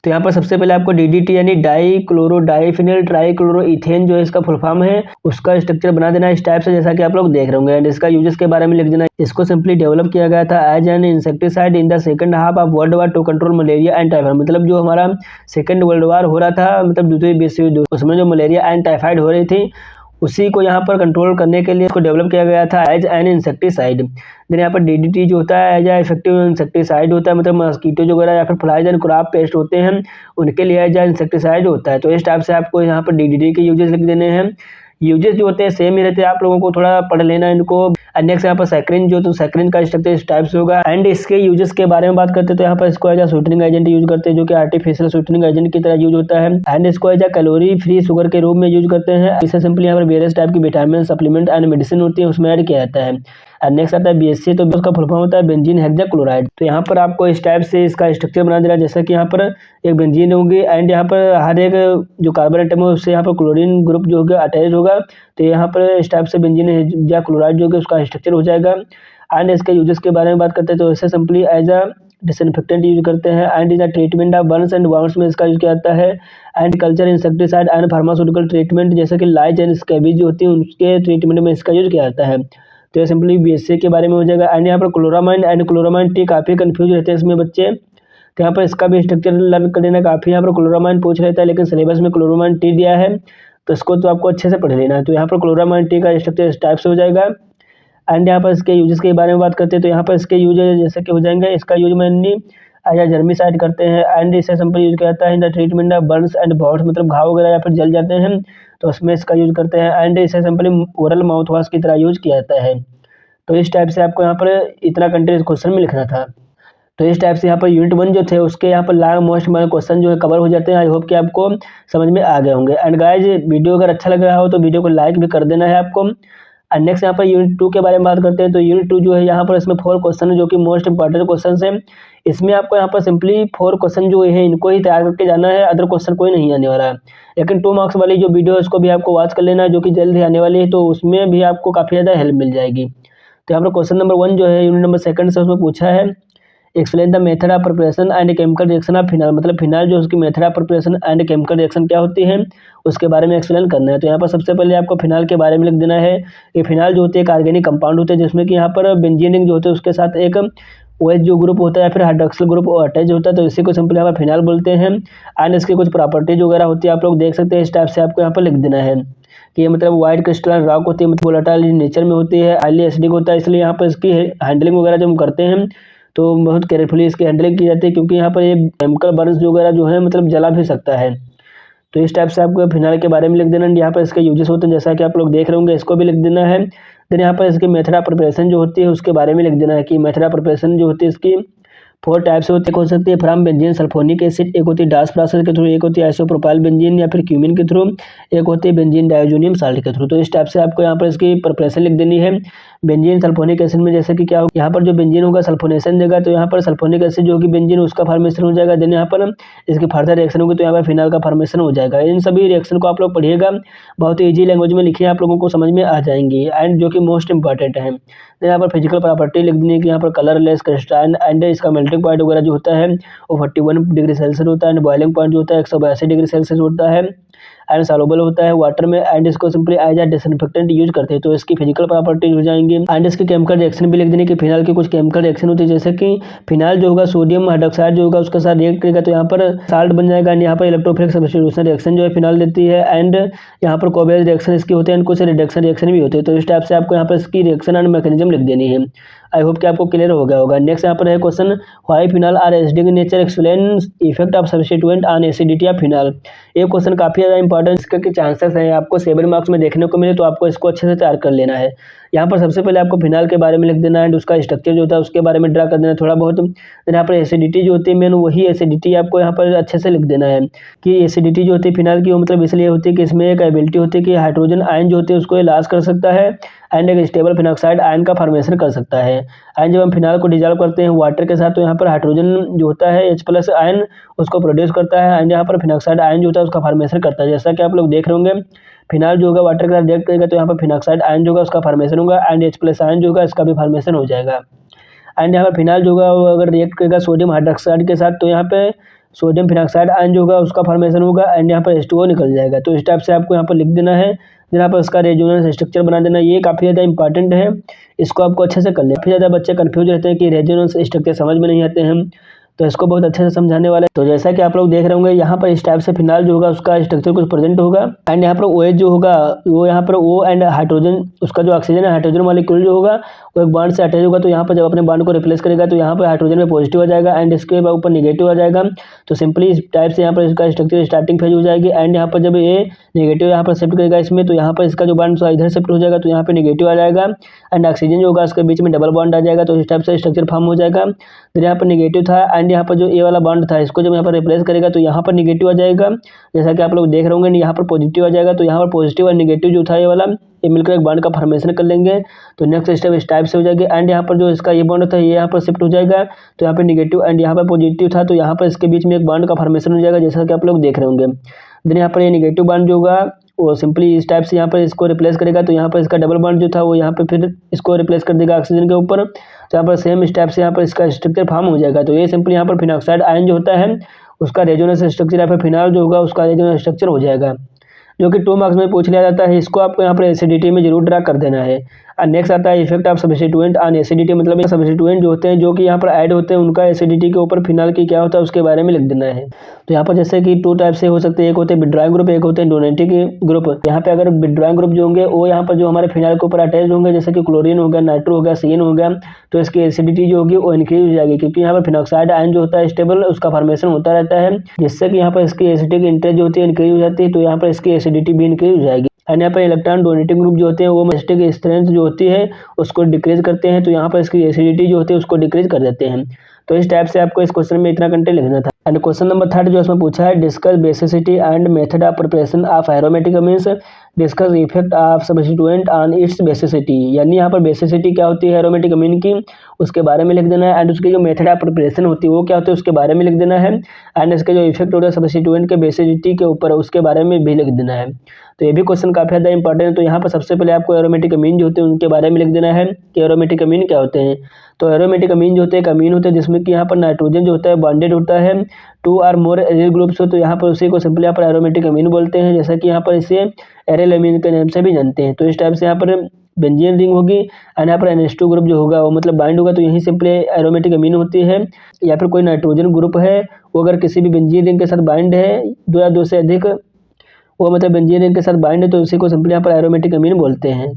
तो यहाँ पर सबसे पहले आपको DDT यानी डाई क्लोरो डाइफिनिल ट्राईक्लोरोइथेन जो है इसका फुल फॉर्म है उसका स्ट्रक्चर बना देना है इस टाइप से, जैसा कि आप लोग देख रहे होंगे। एंड इसका यूजेस के बारे में लिख देना है। इसको सिंपली डेवलप किया गया था as an insecticide in the second half of World War to control malaria and typhoid. मतलब जो हमारा सेकंड वर्ल्ड वार हो रहा था, मतलब द्वितीय विश्व युद्ध, उसमें जो मलेरिया एंड टाइफाइड हो रही थी उसी को यहाँ पर कंट्रोल करने के लिए इसको डेवलप किया गया था एज एन इंसेक्टिसाइड। देन यहाँ पर DDT जो होता है एज ए इफेक्टिव इंसेक्टिसाइड होता है, मतलब मस्कीटो जो वगैरह या फिर फ्लाइज एंड क्रॉप पेस्ट होते हैं उनके लिए एज ए इंसेक्टिसाइड होता है। तो इस टाइप से आपको यहाँ पर DDT के यूजेस लिख देने हैं। यूजेस जो होते हैं सेम ही रहते हैं, आप लोगों को थोड़ा पढ़ लेना है इनको। नेक्स्ट यहाँ पर सैक्रिन जो, तो सैक्रिन का स्ट्रक्चर इस टाइप से होगा। एंड इसके यूजेस के बारे में बात करते हैं तो यहाँ पर इसको as a sweetening agent use करते हैं, जो कि आर्टिफिशियल स्वीटनिंग एजेंट की तरह यूज होता है। एंड इसको as a calorie free sugar के रूप में यूज करते हैं। इसे सिंपली यहाँ पर वेरियस टाइप की विटामिन सप्लीमेंट एंड मेडिसिन होती है उसमें ऐड किया जाता है। एंड नेक्स्ट आता है BHC, तो उसका फुल फॉर्म होता है बेंजीन हेक्साक्लोराइड। तो यहाँ पर आपको इस टाइप से इसका स्ट्रक्चर बना देना है, जैसा कि यहाँ पर एक बेंजीन होगी एंड यहाँ पर हर एक जो कार्बन एटम है उससे यहाँ पर क्लोरीन ग्रुप जो होगा अटैच होगा, तो यहाँ पर इस टाइप से बेंजीन हेक्साक्लोराइड जो होगा उसका स्ट्रक्चर हो जाएगा। एंड इसके यूजेस के बारे में बात करते हैं तो इसे simply as a disinfectant use करते हैं and in the treatment of burns and wounds में इसका यूज किया जाता है। And culture insecticide and pharmaceutical treatment जैसे कि लाइज एंड स्कैबीज जो होती है उनके ट्रीटमेंट में इसका यूज किया जाता है। तो ये सिंपली BHC के बारे में हो जाएगा। एंड यहाँ पर क्लोरामाइन एंड क्लोरामाइन टी काफ़ी कंफ्यूज रहते हैं इसमें बच्चे, तो यहाँ पर इसका भी स्ट्रक्चर लर्न कर लेना। काफ़ी यहाँ पर क्लोरामाइन पूछ लेता है लेकिन सिलेबस में क्लोरामाइन टी दिया है तो इसको तो आपको अच्छे से पढ़ लेना है। तो यहाँ पर क्लोरामाइन टी का स्ट्रक्चर इस टाइप से हो जाएगा। एंड यहाँ पर इसके यूजेस के बारे में बात करते हैं तो यहाँ पर इसके यूज जैसे कि हो जाएंगे, इसका यूज मैंने एज ए जर्मिसाइड करते हैं एंड इसे सिंपल यूज किया जाता है इन the treatment of burns and bots, मतलब घाव वगैरह या फिर जल जाते हैं तो उसमें इसका यूज करते हैं। एंड इसे सिंपली ओरल माउथ वॉश की तरह यूज किया जाता है। तो इस टाइप से आपको यहाँ पर इतना कंटेंट क्वेश्चन में लिखना था। तो इस टाइप से यहाँ पर यूनिट 1 जो थे उसके यहाँ पर लास्ट मोस्ट क्वेश्चन जो है कवर हो जाते हैं। आई होप कि आपको समझ में आ गए होंगे। एंड गाइज वीडियो अगर अच्छा लग रहा हो तो वीडियो को लाइक भी कर देना है आपको। एंड नेक्स्ट यहाँ पर यूनिट 2 के बारे में बात करते हैं तो यूनिट 2 जो है यहाँ पर इसमें 4 क्वेश्चन है जो कि मोस्ट इंपॉर्टेंट क्वेश्चन है। इसमें आपको यहाँ पर सिंपली 4 क्वेश्चन जो है इनको ही तैयार करके जाना है, अदर क्वेश्चन कोई नहीं आने वाला है। लेकिन 2 मार्क्स वाली जो वीडियो है उसको भी आपको वॉच कर लेना है जो कि जल्द ही आने वाली है, तो उसमें भी आपको काफ़ी ज़्यादा हेल्प मिल जाएगी। तो यहाँ पर क्वेश्चन नंबर 1 जो है यूनिट नंबर 2 से उसमें पूछा है explain the method of preparation and chemical reaction of phenol, मतलब फिनाल जो उसकी method of preparation and chemical reaction क्या होती है उसके बारे में एक्सप्लेन करना है। तो यहाँ पर सबसे पहले आपको फिनाल के बारे में लिख देना है कि फिनाल जो होती है एक ऑर्गेनिक कंपाउंड होते हैं जिसमें कि यहाँ पर बेंजीन रिंग जो होते हैं उसके साथ एक OH जो ग्रुप होता है या फिर हाइड्रोक्सिल ग्रुप अटैच होता है, तो इसी को सिंपली यहाँ पर फिनाल बोलते हैं। एंड इसकी कुछ प्रॉपर्टीज वगैरह होती है आप लोग देख सकते हैं, इस टाइप से आपको यहाँ पर लिख देना है कि ये मतलब वाइट क्रिस्टलाइन रॉक होती है, मतलब वोलेटाइल नेचर में होती है, हाईली एसिडिक होता है, इसलिए यहाँ पर इसकी हैंडलिंग वगैरह जब हम करते हैं तो बहुत केयरफुली इसकी हैंडलिंग की जाती है क्योंकि यहाँ पर ये केमिकल बर्न्स वगैरह जो है मतलब जला भी सकता है। तो इस टाइप से आपको फिनाल के बारे में लिख देना। यहाँ पर इसके यूजेस होते हैं जैसा कि आप लोग देख रहे होंगे, इसको भी लिख देना है। देन यहाँ पर इसकी मेथड ऑफ प्रिपरेशन जो होती है उसके बारे में लिख देना है कि मेथड ऑफ प्रिपरेशन जो होती है इसकी 4 टाइप से होती है, हो सकती है फ्रॉम बेंजीन सल्फोनिक एसिड, एक होती है डास प्रोसेस के थ्रू, एक होती है आइसोप्रोपाइल बेंजीन या फिर क्यूमिन के थ्रू, एक होती है बेंजीन डायोजोनियम साल्ट के थ्रू। तो इस टाइप से आपको यहाँ पर इसकी प्रिपरेशन लिख देनी है। बेंजीन सल्फोनिक एसिड में जैसे कि क्या हो, यहाँ पर जो बेंजीन होगा सल्फोनेशन देगा, तो यहाँ पर सल्फोनिक एसिड जो कि बेंजीन उसका फॉर्मेशन हो जाएगा। देन यहाँ पर इसकी फर्दर रिएक्शन होगी तो यहाँ पर फिनाल का फॉर्मेशन हो जाएगा। इन सभी रिएक्शन को आप लोग पढ़िएगा, बहुत ही ईजी लैंग्वेज में लिखिए, आप लोगों को समझ में आ जाएंगी एंड जो कि मोस्ट इंपॉर्टेंट है। यहाँ पर फिजिकल प्रॉपर्टी लिख देनी है कि यहाँ पर कलरलेस क्रिस्टाइन एंड इसका मेल्टिंग पॉइंट वगैरह जो होता है वो 41 डिग्री सेल्सियस होता है एंड बॉइलिंग पॉइंट जो होता है 182 डिग्री सेल्सियस होता है एंड सॉल्युबल होता है वाटर में एंड इसको simply as a disinfectant use करते हैं। तो इसकी फिजिकल प्रॉपर्टीज हो जाएंगी एंड इसके केमिकल रिएक्शन भी लिख देने की फिनाल की कुछ केमिकल रिएक्शन होती है, जैसे कि फिनाल जो होगा सोडियम हाइड्रोक्साइड जो होगा उसके साथ रिएक्ट करेगा तो यहाँ पर साल्ट बन जाएगा एंड यहाँ पर इलेक्ट्रोफिलिक सब्स्टिट्यूशन रिएक्शन जो है फिनाल देती है एंड यहाँ पर कोवेज रिएक्शन इसकी होते हैं एंड कुछ रिडक्शन रिएक्शन भी होते हैं। तो इस टाइप से आपको यहाँ पर इसकी रिएक्शन एंड मैकेनिज्म लिख देनी है। आई होप कि आपको क्लियर हो गया होगा। नेक्स्ट यहाँ पर है question, why phenol are acidic in nature, explain effect of substituent on acidity of phenol. ये क्वेश्चन काफी ज्यादा इंपॉर्टेंट, इसके चांसेस हैं आपको 7 मार्क्स में देखने को मिले, तो आपको इसको अच्छे से तैयार कर लेना है। यहाँ पर सबसे पहले आपको फिनाल के बारे में लिख देना है, उसका स्ट्रक्चर जो होता है उसके बारे में ड्रा कर देना है थोड़ा बहुत। यहाँ पर एसिडिटी जो होती है मेन वही एसिडिटी आपको यहाँ पर अच्छे से लिख देना है कि एसिडिटी जो होती है फिनाल की वो मतलब इसलिए होती है कि इसमें एक एबिलिटी होती है कि हाइड्रोजन आयन जो होते हैं उसको ये लॉस कर सकता है एंड एक स्टेबल फिनॉक्साइड आयन का फॉर्मेशन कर सकता है। एंड जब हम फिनाल को डिजॉल्व करते हैं वाटर के साथ तो यहाँ पर हाइड्रोजन जो होता है H+ आयन उसको प्रोड्यूस करता है एंड यहाँ पर फिनॉक्साइड आयन जो होता है उसका फॉर्मेशन करता है। जैसा कि आप लोग देख रहे होंगे फिनाल जो होगा वाटर के साथ रिएक्ट करेगा तो यहाँ पर फिनॉक्साइड आयन जो होगा उसका फॉर्मेशन होगा एंड H+ आयन जो होगा इसका भी फॉर्मेशन हो जाएगा। एंड यहाँ पर फिनाल जो होगा वो अगर रिएक्ट करेगा सोडियम हाइड्रोक्साइड के साथ तो यहाँ पे सोडियम फिनॉक्साइड आयन जो होगा उसका फॉर्मेशन होगा एंड यहाँ पर H2O निकल जाएगा। तो इस टाइप से आपको यहाँ पर लिख देना है, यहाँ पर इसका रेजोनेंस स्ट्रक्चर बना देना। ये काफ़ी ज़्यादा इंपॉर्टेंट है, इसको आपको अच्छे से कर लें। काफ़ी ज़्यादा बच्चे कंफ्यूज रहते हैं कि रेजोनेंस स्ट्रक्चर समझ में नहीं आते हैं, तो इसको बहुत अच्छे से समझाने वाला है। तो जैसा कि आप लोग देख रहे होंगे यहाँ पर इस टाइप से फिनाल जो होगा उसका स्ट्रक्चर कुछ प्रेजेंट होगा एंड यहाँ पर OH जो होगा वो यहाँ पर O एंड हाइड्रोजन उसका जो ऑक्सीजन है हाइड्रोजन मॉलिक्यूल जो होगा वो एक बॉन्ड से अटैच होगा, तो यहाँ पर जब अपने बॉन्ड को रिप्लेस करेगा तो यहाँ पर हाइड्रोजन में पॉजिटिव आ जाएगा एंड इसके ऊपर निगेटिव आ जाएगा। तो सिंपली इस टाइप से यहाँ पर इसका स्ट्रक्चर स्टार्टिंग फेज हो जाएगी एंड यहाँ पर जब ये नेगेटिव यहाँ पर शिफ्ट करेगा इसमें तो यहाँ पर इसका जो बॉन्ड इधर शिफ्ट हो जाएगा तो यहाँ पर निगेटिव आ जाएगा एंड ऑक्सीजन जो होगा उसके बीच में डबल बॉन्ड आ जाएगा। तो इस टाइप से स्ट्रक्चर फॉर्म हो जाएगा। फिर यहाँ पर निगेटिव था एंड यहाँ पर जो ए वाला बॉन्ड था इसको जब यहाँ पर रिप्लेस करेगा तो यहाँ पर निगेटिव आ जाएगा, जैसा कि आप लोग देख रहे होंगे यहाँ पर पॉजिटिव आ जाएगा। तो यहाँ पर पॉजिटिव और निगेटिव जो था ये वाला ये मिलकर एक बॉन्ड का फॉर्मेशन कर लेंगे। तो नेक्स्ट स्टेप इस टाइप से हो जाएगी एंड यहाँ पर जो इसका ये बॉन्ड था ये यहाँ पर शिफ्ट हो जाएगा, तो यहाँ पर निगेटिव एंड यहाँ पर पॉजिटिव था तो यहाँ पर इसके बीच में एक बॉन्ड का फॉर्मेशन हो जाएगा, जैसा कि आप लोग देख रहे होंगे। देन यहाँ पर ये निगेटिव बॉन्ड जो होगा वो सिंपली इस टाइप से यहाँ पर इसको रिप्लेस करेगा, तो यहाँ पर इसका डबल बॉन्ड जो था वो यहाँ पे फिर इसको रिप्लेस कर देगा ऑक्सीजन के ऊपर। तो यहाँ पर सेम स्टेप से यहाँ पर इसका स्ट्रक्चर फॉर्म हो जाएगा। तो ये सिंपली यहाँ पर फिनॉक्साइड आयन जो होता है उसका रेजोनेंस स्ट्रक्चर यहाँ पर फिनाल जो होगा उसका रेजोनेंस स्ट्रक्चर हो जाएगा, जो कि 2 मार्क्स में पूछ लिया जाता है। इसको आपको यहाँ पर एसिडिटी में जरूर ड्रा कर देना है। और नेक्स्ट आता है effect of substituent on acidity, मतलब सब्स्टिट्यूएंट जो होते हैं जो कि यहाँ पर ऐड होते हैं उनका एसिडिटी के ऊपर फिनाल की क्या होता है उसके बारे में लिख देना है। तो यहाँ पर जैसे कि 2 टाइप से हो सकते हैं, एक होते हैं विड्रॉइंग ग्रुप, एक होते हैं डोनेटिक ग्रुप। यहाँ पे अगर विड्रॉइंग ग्रुप जो होंगे वो यहाँ पर जो हमारे फिनाल के ऊपर अटैच होंगे, जैसे कि क्लोरीन हो गया, नाइट्रो हो गया, सीन हो गया, तो इसकी एसिडिटी जो होगी वो इंक्रीज हो जाएगी, क्योंकि यहाँ पर फिनॉक्साइड आयन जो होता है स्टेबल उसका फॉर्मेशन होता रहता है, जिससे कि यहाँ पर इसकी एसिडिक इंटेंस जो होती है इंक्रीज हो जाती है, तो यहाँ पर इसकी एसिडिटी भी इंक्रीज हो जाएगी। एंड यहाँ पर इलेक्ट्रॉन डोनेटिंग ग्रुप जो होते हैं वो एसिडिक स्ट्रेंथ जो होती है उसको डिक्रीज करते हैं, तो यहाँ पर इसकी एसिडिटी जो होती है उसको डिक्रीज कर देते हैं। तो इस टाइप से आपको इस क्वेश्चन में इतना कंटेंट लिखना था। एंड क्वेश्चन नंबर 3 जो इसमें पूछा है, discuss basicity and method of preparation of aromatic amines, discuss effect of substituent on it's basicity, यानी यहाँ पर बेसिसिटी क्या होती है एरोमेटिक अमीन की उसके बारे में लिख देना है एंड उसकी जो मेथड ऑफ प्रिपरेशन होती है वो क्या होती है उसके बारे में लिख देना है एंड इसके जो इफेक्ट होता है सब्स्टिट्यूएंट के बेसिसिटी के ऊपर उसके बारे में भी लिख देना है। तो ये भी क्वेश्चन काफ़ी ज़्यादा इंपॉर्टेंट है। तो यहाँ पर सबसे पहले आपको एरोमेटिक अमीन जो होते हैं उनके बारे में लिख देना है कि एरोमेटिक अमीन क्या होते हैं। तो एरोमेटिक अमीन जो होते हैं एक अमीन होते हैं जिसमें कि यहाँ पर नाइट्रोजन जो होता है बॉन्डेड होता है 2 और मोर एरियल ग्रुप्स हो, तो यहाँ पर उसी को सिंपली यहाँ पर एरोमेटिक अमीन बोलते हैं, जैसा कि यहाँ पर इसे एरियल अमीन के नाम से भी जानते हैं। तो इस टाइप से यहाँ पर बेंजीन रिंग होगी एंड यहाँ पर NH2 ग्रुप जो होगा वो मतलब बाइंड होगा, तो यही सिंपली एरोमेटिक अमीन होती है। या फिर कोई नाइट्रोजन ग्रुप है वो अगर किसी भी बेंजीन रिंग के साथ बाइंड है 2 या 2 से अधिक वो मतलब बेंजीन रिंग के साथ बाइंड है, तो उसी को सिंपली यहाँ पर एरोमेटिक अमीन बोलते हैं।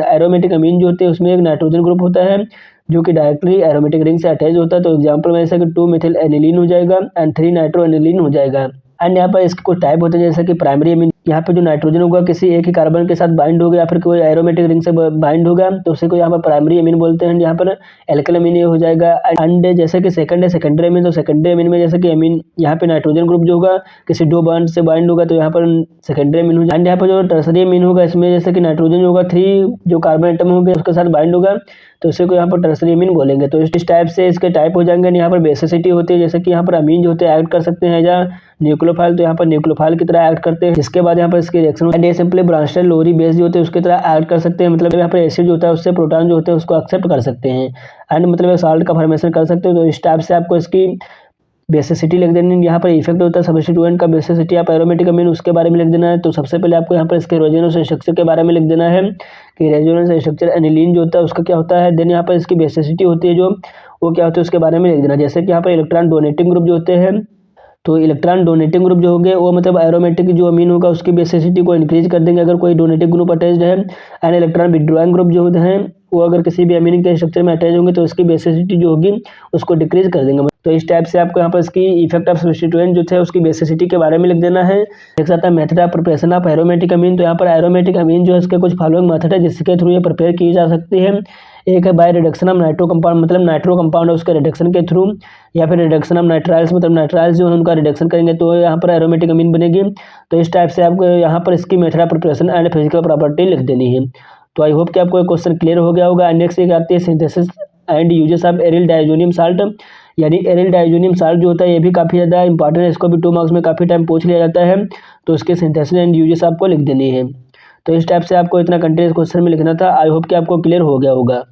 एरोमेटिक अमीन जो होते हैं उसमें एक नाइट्रोजन ग्रुप होता है जो कि डायरेक्टली एरोमेटिक रिंग से अटैच होता है। तो एग्जांपल में जैसे कि 2 मिथिल एनिलीन हो जाएगा एंड 3 नाइट्रो एनिलीन हो जाएगा। एंड यहाँ पर इसके कुछ टाइप होते हैं जैसे कि प्राइमरी अमीन यहाँ पे जो नाइट्रोजन होगा किसी एक ही कार्बन के साथ बाइंड होगा या फिर कोई एरोमेटिक रिंग से बाइंड होगा तो उसी को यहाँ पर प्राइमरी अमीन बोलते हैं। यहाँ पर एल्किल अमीन ये हो जाएगा। एंड जैसे कि सेकंड है सेकेंडरी अमीन, तो सेकेंडरी अमीन में जैसे कि अमीन यहाँ पे नाइट्रोजन ग्रुप जो होगा किसी दो बॉन्ड से बाइंड होगा तो यहाँ पर सेकेंडरी अमीन हो जाएगा। एंड यहाँ पर जो टर्सरी अमीन होगा इसमें जैसे कि नाइट्रोजन होगा 3 जो कार्बन एटम होंगे उसके साथ बाइंड होगा तो उसी को यहाँ पर टर्सरी अमीन बोलेंगे। तो इस टाइप से इसके टाइप हो जाएंगे। यहाँ पर बेसिसिटी होती है, जैसे कि यहाँ पर अमीन जो होते हैं ऐड कर सकते हैं या न्यूक्लियोफाइल, तो यहाँ पर न्यूक्लियोफाइल की तरह ऐड करते हैं। इसके बाद यहाँ पर इसकी reaction and simply branched Lowry base जो होते हैं उसकी तरह ऐड कर सकते हैं। मतलब यहाँ पर एसिड जो होता है उससे प्रोटॉन जो होते हैं उसको एक्सेप्ट कर सकते हैं एंड मतलब साल्ट का फॉर्मेशन कर सकते हैं। तो इस टाइप से आपको इसकी बेसिसिटी लिख देनी है। यहाँ पर इफेक्ट होता है सब्स्टिट्यूएंट का बेसिसिटी, आप एरोमेटिक अमीन उसके बारे में लिख देना है। तो सबसे पहले आपको यहाँ पर इसके रेजोनेंस स्ट्रक्चर के बारे में लिख देना है कि रेजोनेंस स्ट्रक्चर एनिलीन जो होता है उसका क्या होता है। देन यहाँ पर इसकी बेसिसिटी होती है जो वो क्या होती है उसके बारे में लिख देना। जैसे कि यहाँ पर इलेक्ट्रॉन डोनेटिंग ग्रुप जो होते हैं तो इलेक्ट्रॉन डोनेटिंग ग्रुप जो होंगे वो मतलब एरोमेटिक जो अमीन होगा उसकी बेसिसिटी को इंक्रीज कर देंगे अगर कोई डोनेटिंग ग्रुप अटैच्ड है। एंड इलेक्ट्रॉन विड्रॉइंग ग्रुप जो होते हैं वो अगर किसी भी अमीन के स्ट्रक्चर में अटैच होंगे तो उसकी बेसिसिटी जो होगी उसको डिक्रीज कर देंगे। तो इस टाइप से आपको यहाँ पर इसकी इफेक्ट ऑफ सब्स्टिट्यूएंट जो थे उसकी बेसिसिटी के बारे में लिख देना है। एक साथ method of preparation of aromatic amine, तो यहाँ पर एरोमेटिक अमीन जो है इसके कुछ फॉलोइंग मेथड है जिसके थ्रू ये प्रिपेयर की जा सकती है। एक है by reduction of nitro compound, मतलब नाइट्रो कंपाउंड है उसके रिडक्शन के थ्रू, या फिर रिडक्शन ऑफ नाइट्राइल्स, मतलब नाइट्राइल्स जो है उनका रिडक्शन करेंगे तो यहाँ पर एरोमेटिक अमीन बनेगी। तो इस टाइप से आपको यहाँ पर इसकी method of preparation and physical property लिख देनी है। तो आई होप कि आपको क्वेश्चन क्लियर हो गया होगा। नेक्स्ट एक आती है synthesis and uses of aryl diazonium salt, यानी एरिल डाइजोनियम साल्ट जो होता है ये भी काफ़ी ज़्यादा इंपॉर्टेंट है, इसको भी 2 मार्क्स में काफ़ी टाइम पूछ लिया जाता है। तो इसके सिंथेसिस एंड यूजेस आपको लिख देनी है। तो इस टाइप से आपको इतना कंटेंट क्वेश्चन में लिखना था। आई होप कि आपको क्लियर हो गया होगा।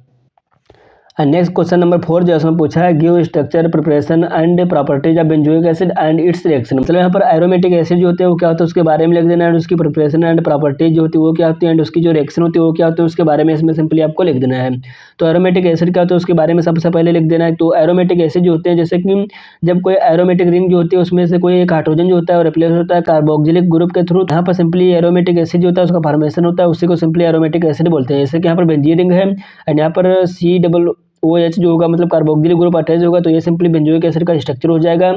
नेक्स्ट क्वेश्चन नंबर 4 जो इसमें पूछा है give structure preparation and properties of benzoic acid and it's reaction, मतलब यहाँ पर एरोमेटिक एसिड जो होते हैं वो क्या होता है उसके बारे में लिख देना है। उसकी प्रिपरेशन एंड प्रॉपर्टीज जो होती है वो क्या होती है एंड उसकी जो रिएक्शन होती है वो क्या होती है उसके बारे में इसमें सिंपली आपको लिख देना है। तो एरोमेटिक एसिड क्या होता है उसके बारे में सबसे पहले लिख देना है। तो एरोमेटिक एसिड जो होते हैं जैसे कि जब कोई एरोमेटिक रिंग जो होती है उसमें से कोई एक हाइड्रोजन जो होता है रिप्लेस होता है कार्बोक्सिलिक ग्रुप के थ्रू, यहाँ पर सिंपली एरोमेटिक एसिड जो होता है उसका फॉर्मेशन होता है, उसी को सिंपली एरोमेटिक एसिड बोलते हैं। जैसे कि यहाँ पर बेंजीन रिंग है एंड यहाँ पर COOH जो होगा मतलब कार्बोक्सिलिक ग्रुप अटैच होगा तो ये सिंपली बेंजोइक एसिड का स्ट्रक्चर हो जाएगा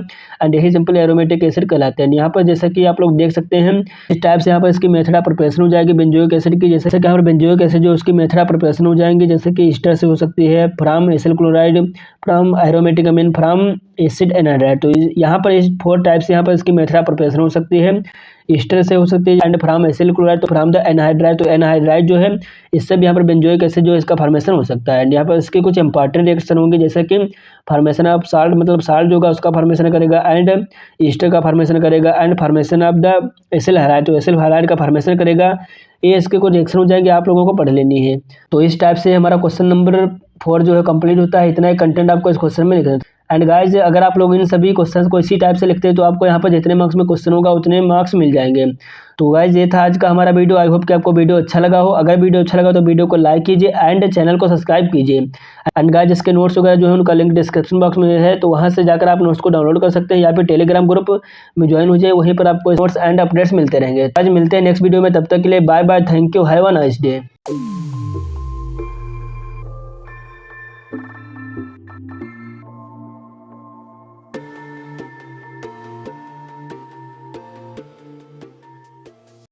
एंड यही सिंपली एरोमेटिक एसिड कहलाते हैं। यहाँ पर जैसा कि आप लोग देख सकते हैं इस टाइप से यहाँ पर इसकी मेथड ऑफ प्रिपरेशन हो जाएगी बेंजोइक एसिड की। जैसे कि यहाँ पर बेंजोइक एसिड जो उसकी मेथड ऑफ प्रिपरेशन हो जाएंगे जैसे कि ईस्टर से हो सकती है, from acyl chloride, from aromatic amine, from acid anhydride. तो यहाँ पर इस 4 टाइप से यहाँ पर इसकी मेथड ऑफ प्रिपरेशन हो सकती है। ईस्टर से हो सकती है एंड फ्रॉम एसिल क्लोराइड, तो फ्रॉम द एनहाइड्राइड, तो एनहाइड्राइड जो है इससे भी यहाँ पर बेंजोइक एसिड जो इसका फॉर्मेशन हो सकता है। एंड यहाँ पर इसके कुछ इंपॉर्टेंट रिएक्शन होंगे जैसे कि फॉर्मेशन ऑफ साल्ट, मतलब साल्ट जो होगा उसका फॉर्मेशन करेगा एंड ईस्टर का फॉर्मेशन करेगा and formation of the acyl halide, तो एसिल हैलाइड का फॉर्मेशन करेगा। ये इसके कुछ रिएक्शन हो जाएंगे, आप लोगों को पढ़ लेनी है। तो इस टाइप से हमारा क्वेश्चन नंबर 4 जो है कंप्लीट होता है। इतना ही कंटेंट आपको इस क्वेश्चन में लिखना है। एंड गाइज अगर आप लोग इन सभी क्वेश्चंस को इसी टाइप से लिखते हैं तो आपको यहाँ पर जितने मार्क्स में क्वेश्चन होगा उतने मार्क्स मिल जाएंगे। तो गाइज ये था आज का हमारा वीडियो। आई होप कि आपको वीडियो अच्छा लगा हो। अगर वीडियो अच्छा लगा तो वीडियो को लाइक कीजिए एंड चैनल को सब्सक्राइब कीजिए। एंड गाइज इसके नोट्स वगैरह जो है उनका लिंक डिस्क्रिप्शन बॉक्स में है, तो वहाँ से जाकर आप नोट्स को डाउनलोड कर सकते हैं या फिर टेलीग्राम ग्रुप में ज्वाइन हो जाए, वहीं पर आपको नोट्स एंड अपडेट्स मिलते रहेंगे। आज मिलते हैं नेक्स्ट वीडियो में, तब तक के लिए bye bye, thank you, have a nice day.